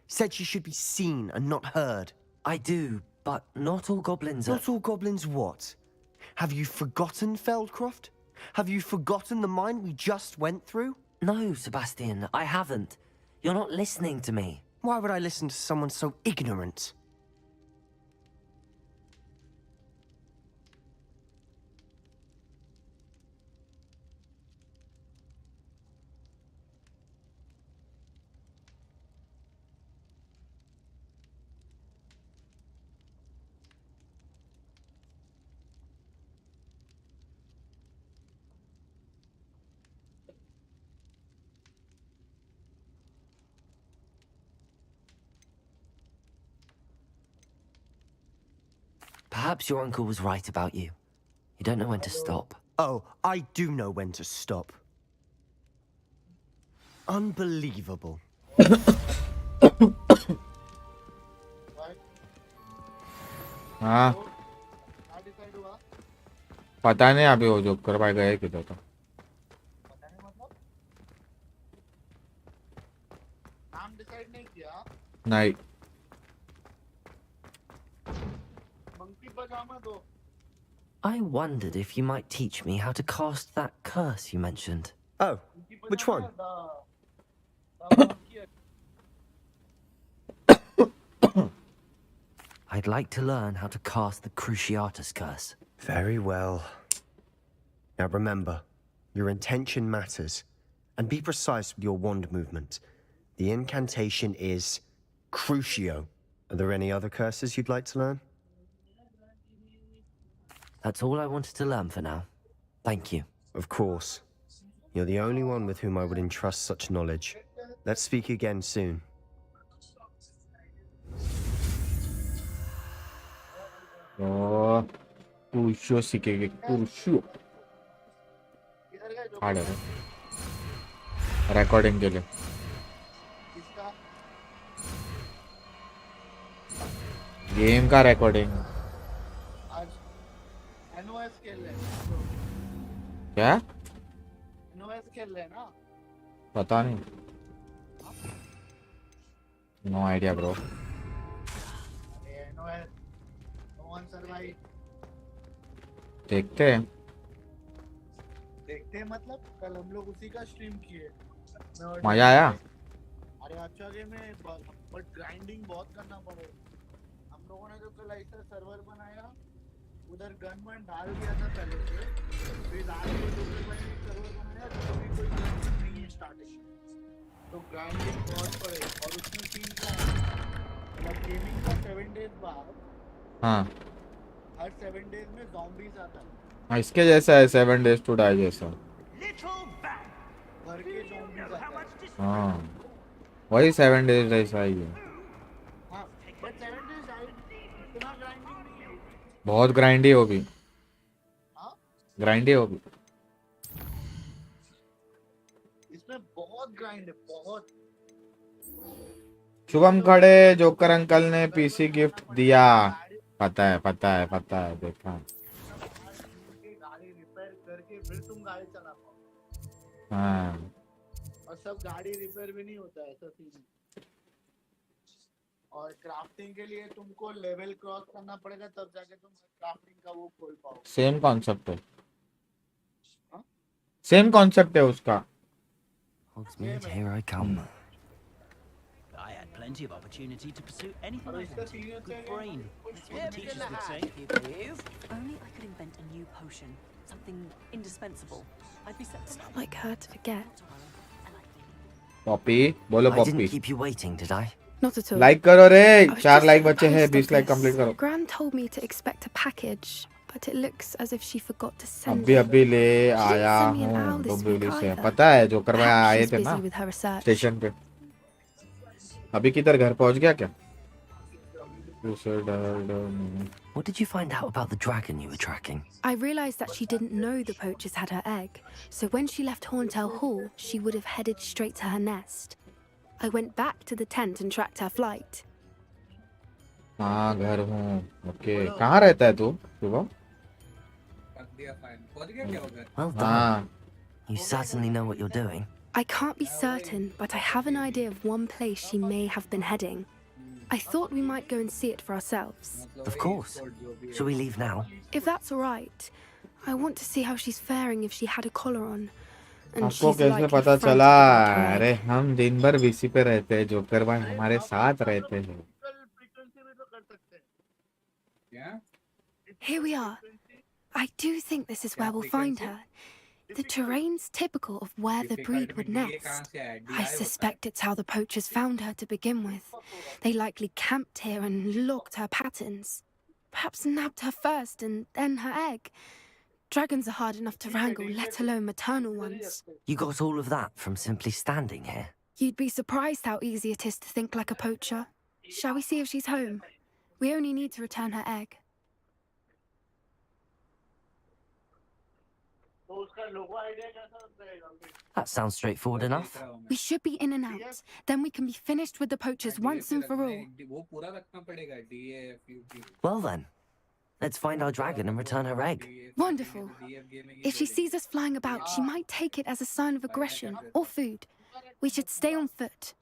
Said she should be seen and not heard. I do, but not all goblins are... Not all goblins what? Have you forgotten Feldcroft? Have you forgotten the mine we just went through? No, Sebastian, I haven't. You're not listening to me. Why would I listen to someone so ignorant? Perhaps your uncle was right about you. You don't know when to stop. Oh, I do know when to stop. Unbelievable. हाँ पता नहीं अभी वो जो करवाए गए किधर था. नहीं. I wondered if you might teach me how to cast that curse you mentioned. Oh, which one? I'd like to learn how to cast the Cruciatus curse. Very well. Now remember, your intention matters. And be precise with your wand movement. The incantation is Crucio. Are there any other curses you'd like to learn? That's all I wanted to learn for now. Thank you. Of course. You're the only one with whom I would entrust such knowledge. Let's speak again soon. Oh, Crucio सीखेंगे. Crucio. Hard है. Recording के लिए. Game का recording. क्या NOS खेल रहे हैं ना? पता नहीं, no idea bro. NOS, no one survive. देखते हैं। देखते हैं मतलब कल हम लोग उसी का स्ट्रीम किए। मजा आया? अरे अच्छा गेम है, बट ग्राइंडिंग बहुत करना पड़े। हम लोगों ने जो कल ऐसा सर्वर बनाया, उधर गन वन डाल दिया था पहले से, फिर रात को लोकल भाई ने सर्वर बनाया तो अभी कोई गन नहीं है स्टार्टिंग, तो ग्राइंडिंग बहुत पड़े। और उसमें सीन क्या है, मतलब गेमिंग का 7 डेज बाद हाँ हर 7 डेज में ज़ॉम्बीज आता है। हाँ, इसके जैसा है 7 days to die जैसा। भर के ज़ॉम्बीज आता है। हाँ वही 7 days जैसा ही है। हाँ, बट 7 डेज इतना ग्राइंडिंग नहीं है। बहुत ग्राइंडी होगी, ग्राइंडी होगी। इसमें बहुत ग्राइंड है, बहुत। शुभम खड़े, जोकर अंकल ने पीसी गिफ्ट दिया। पता है देखा। गाड़ी रिपेयर करके फिर तुम गाड़ी चला पाओ, हाँ और सब गाड़ी रिपेयर भी नहीं होता है, ऐसा सीन है। और क्राफ्टिंग के लिए तुमको लेवल क्रॉस करना पड़ेगा, तब जाके तुम क्राफ्टिंग का वो खोल पाओ। सेम कॉन्सेप्ट है, सेम कॉन्सेप्ट है उसका। Hogsmeade, here I come. I had plenty of opportunity to pursue anything I wanted. Good brain. That's what the teachers would say. If only I could invent a new potion, something indispensable. I'd be set. It's not like her to forget. Poppy बोलो, I didn't Poppy keep you waiting, did I? Not at all. Like करो रे, I was 4 just like बचे हैं, post 20 like this. Complete करो। Gran told me to expect a package, but it looks as if she forgot to send अभी it. ले She didn't आया send me an हूँ owl this Dombivli week से। either. पता है जोकर भाई Perhaps आए she's थे busy ना with her research. स्टेशन पे। अभी किधर घर पहुंच गया क्या? What did you find out about the dragon you were tracking? I realized that she didn't know the poachers had her egg, so when she left Horntail Hall, she would have headed straight to her nest. I went back to the tent and tracked her flight. हाँ घर हूँ। Okay, कहाँ रहता है तू Shubham? Well done. हाँ You certainly know what you're doing. I can't be certain, but I have an idea of one place she may have been heading. I thought we might go and see it for ourselves. Of course. Shall we leave now? If that's all right, I want to see how she's faring if she had a collar on. And आपको she's कैसे likely पता frantic चला? about her अरे egg. हम दिन भर VC पे रहते हैं, जोकर भाई हमारे साथ रहते हैं। Here we are. I do think this is where we'll find her. The terrain's typical of where the breed would nest. I suspect it's how the poachers found her to begin with. They likely camped here and logged her patterns. Perhaps nabbed her first and then her egg. Dragons are hard enough to wrangle, let alone maternal ones. You got all of that from simply standing here. You'd be surprised how easy it is to think like a poacher. Shall we see if she's home? We only need to return her egg. That sounds straightforward enough. We should be in and out. Then we can be finished with the poachers once and for all. Well then, let's find our dragon and return her egg. Wonderful. If she sees us flying about, she might take it as a sign of aggression or food. We should stay on foot.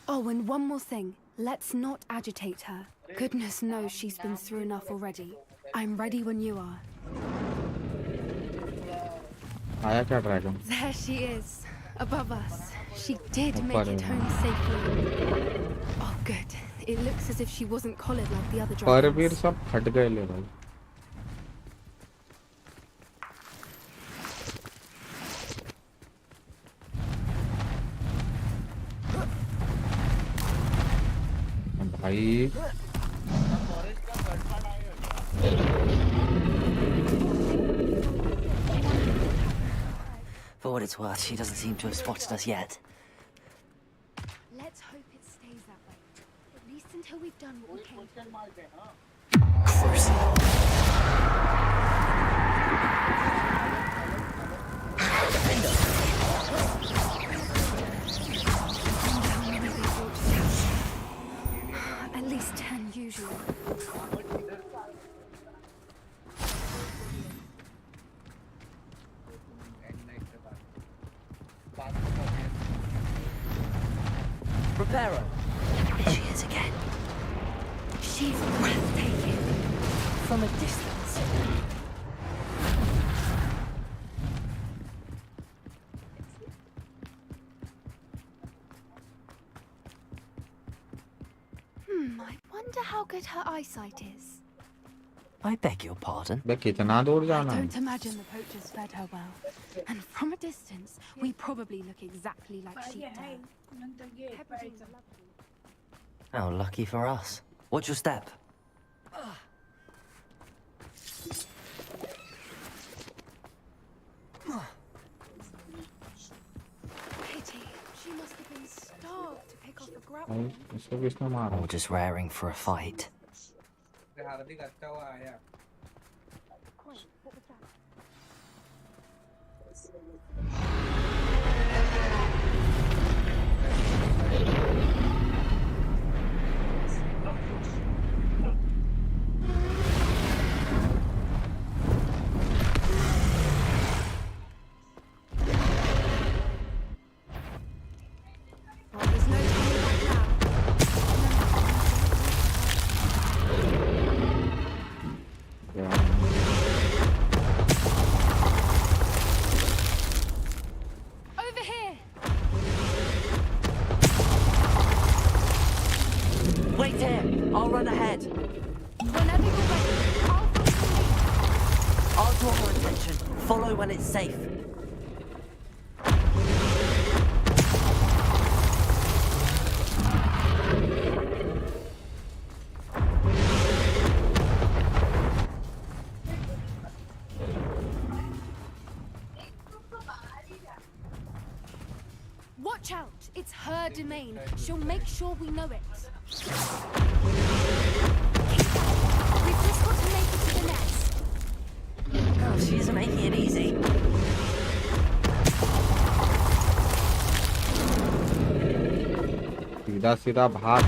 Oh, and one more thing. Let's not agitate her. Goodness knows she's been through enough already. I'm ready when you are. आया क्या dragon? There she is, above us. She did make ऊपर it है। home safely. Oh, good. It looks as if she wasn't collared like the other पर dragons. फिर सब फट गए ले भाई। भाई For what it's worth, she doesn't seem to have spotted us yet. Let's hope it stays that way. At least until we've done what we came for. At least 10 usually. Reparo. There she is again. She's breathtaking. From a distance. I wonder how good her eyesight is. I beg your pardon? बे कितना दूर I जाना है? don't imagine the poachers fed her well. And from a distance, we probably look exactly like sheep do. How lucky for us. What's your step? Pity. She must have been starved to pick off a grub. भाई इसको किसने मारा? Or just raring for a fight. Well, there's no turning back now. Over here! Wait here! I'll run ahead. Whenever you're ready, I'll I'll draw her attention. Follow when it's safe. Watch out! It's her domain. She'll make sure we know it. Keep at it. We've just got to make it to the nest. Oh, she isn't making it easy. सीधा सीधा भाग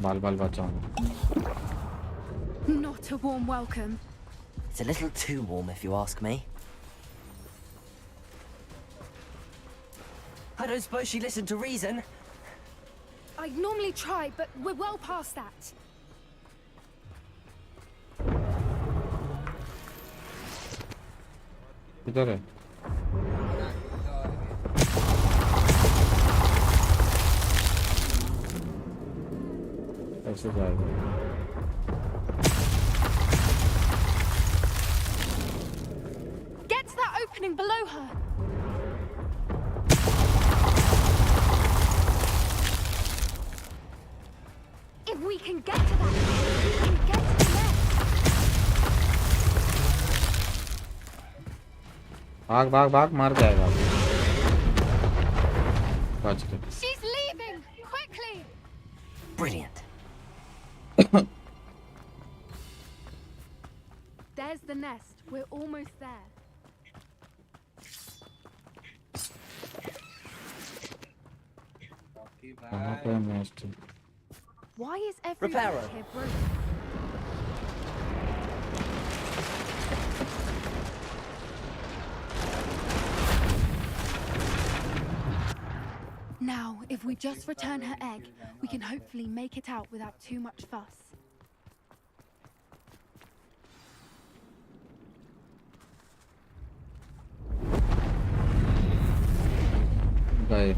बाल बाल बचाऊंगा Not a warm welcome. It's a little too warm if you ask me. I don't suppose she listened to reason. I'd normally try, but we're well past that. किधर है? कैसे जाएगा? Get to that opening below her. If we can get to that, we can get to the nest. भाग भाग भाग मार जाएगा बच गए She's leaving! Quickly! Brilliant. There's the nest. We're almost there. कहाँ पे nest Why is everyone Reparo. here broken? Now, if we just return her egg, we can hopefully make it out without too much fuss. गए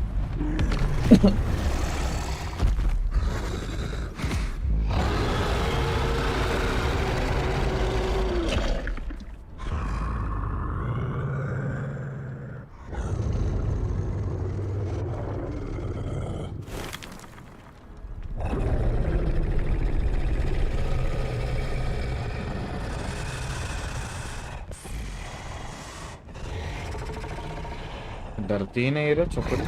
डरती नहीं रे छोकरी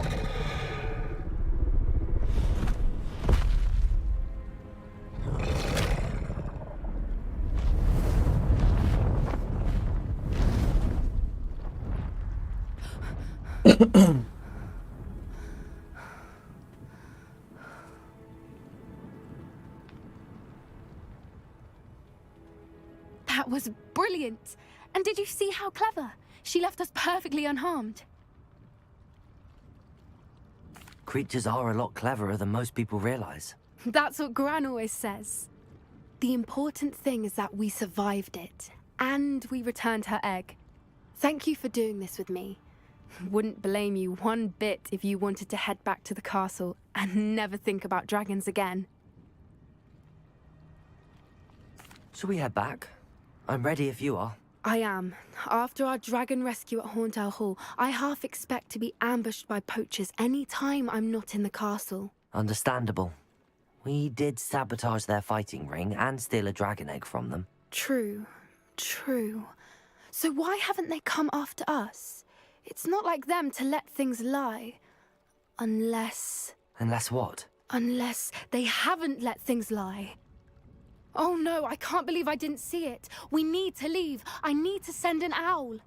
That was brilliant! And did you see how clever? She left us perfectly unharmed. Creatures are a lot cleverer than most people realize. That's what Gran always says. The important thing is that we survived it, and we returned her egg. Thank you for doing this with me. Wouldn't blame you one bit if you wanted to head back to the castle and never think about dragons again. Shall we head back? I'm ready if you are. I am. After our dragon rescue at Hauntel Hall, I half expect to be ambushed by poachers any time I'm not in the castle. Understandable. We did sabotage their fighting ring and steal a dragon egg from them. True. So why haven't they come after us? It's not like them to let things lie. Unless... Unless what? Unless they haven't let things lie. Oh no, I can't believe I didn't see it. We need to leave. I need to send an owl.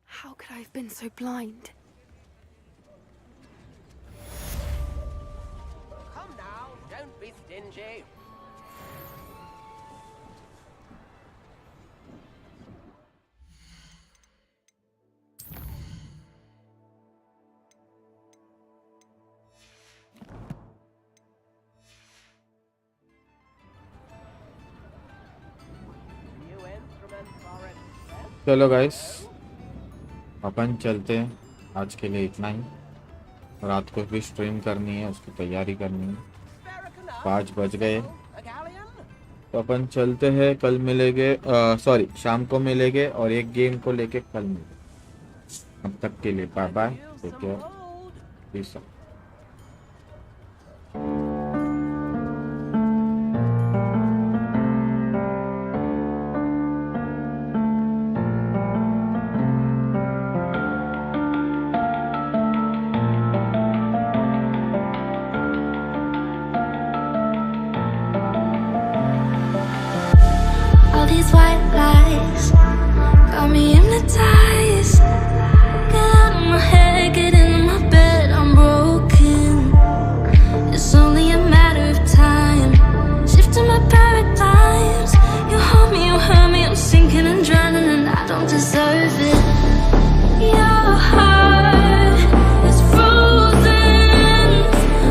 How could I have been so blind? Come now, don't be stingy. चलो guys अपन चलते हैं। आज के लिए इतना ही। रात को भी स्ट्रीम करनी है, उसकी तैयारी करनी है। 5 बज गए तो अपन चलते हैं। कल मिलेंगे, सॉरी शाम को मिलेंगे और एक गेम को लेके कल मिलेंगे। अब तक के लिए bye bye, take care, peace out. White lies got me hypnotized. Get out of my head, get into my bed. I'm broken. It's only a matter of time. Shifting my paradigms. You harm me, you hurt me. I'm sinking and drowning, and I don't deserve it. Your heart is frozen.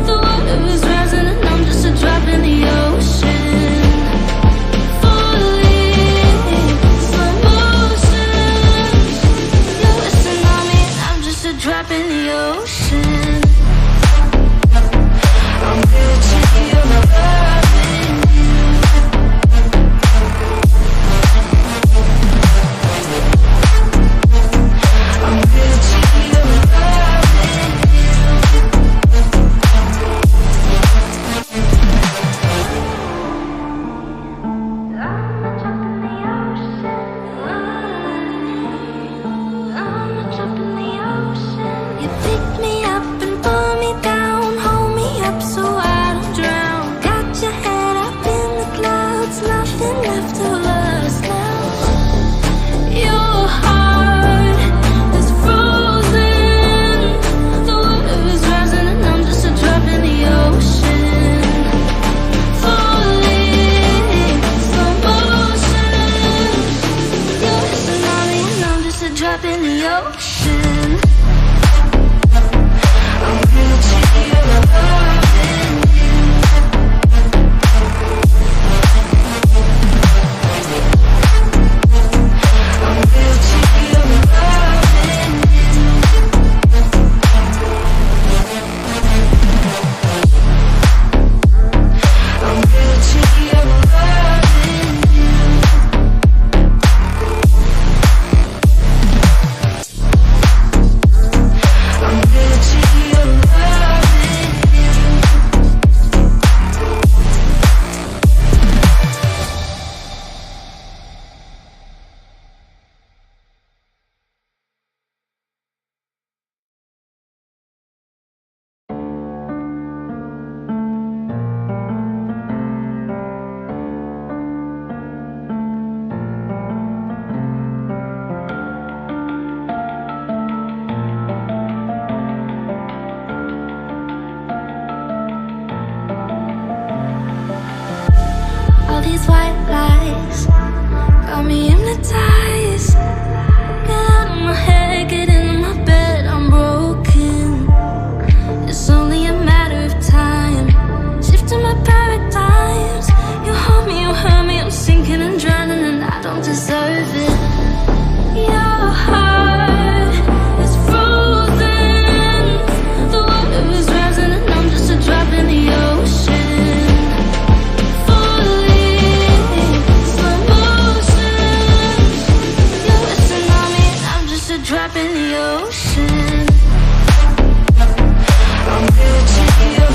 The water is rising, and I'm just a drop in the ocean. Drop in the ocean. I'm guilty of loving you. I'm guilty of loving You pick me up and pull me down, hold me up so I don't drown. Got your head up in the clouds, nothing left of us now. Your heart is frozen. The water is rising and I'm just a drop in the ocean. Falling slow motion. You're a tsunami and I'm just a drop in the ocean. I'm guilty of loving I'm guilty of loving I'm guilty of loving these white lies got me hypnotized. Get out of my head, get into my bed, I'm broken. It's only a matter of time. Shifting my paradigms. You hold me, you hurt me, I'm sinking and drowning, and I don't deserve it. Your heart is frozen. The water is rising, and I'm just a drop in the ocean. Falling, slow motion. You're a tsunami, and I'm just a drop in the ocean. I'm reaching your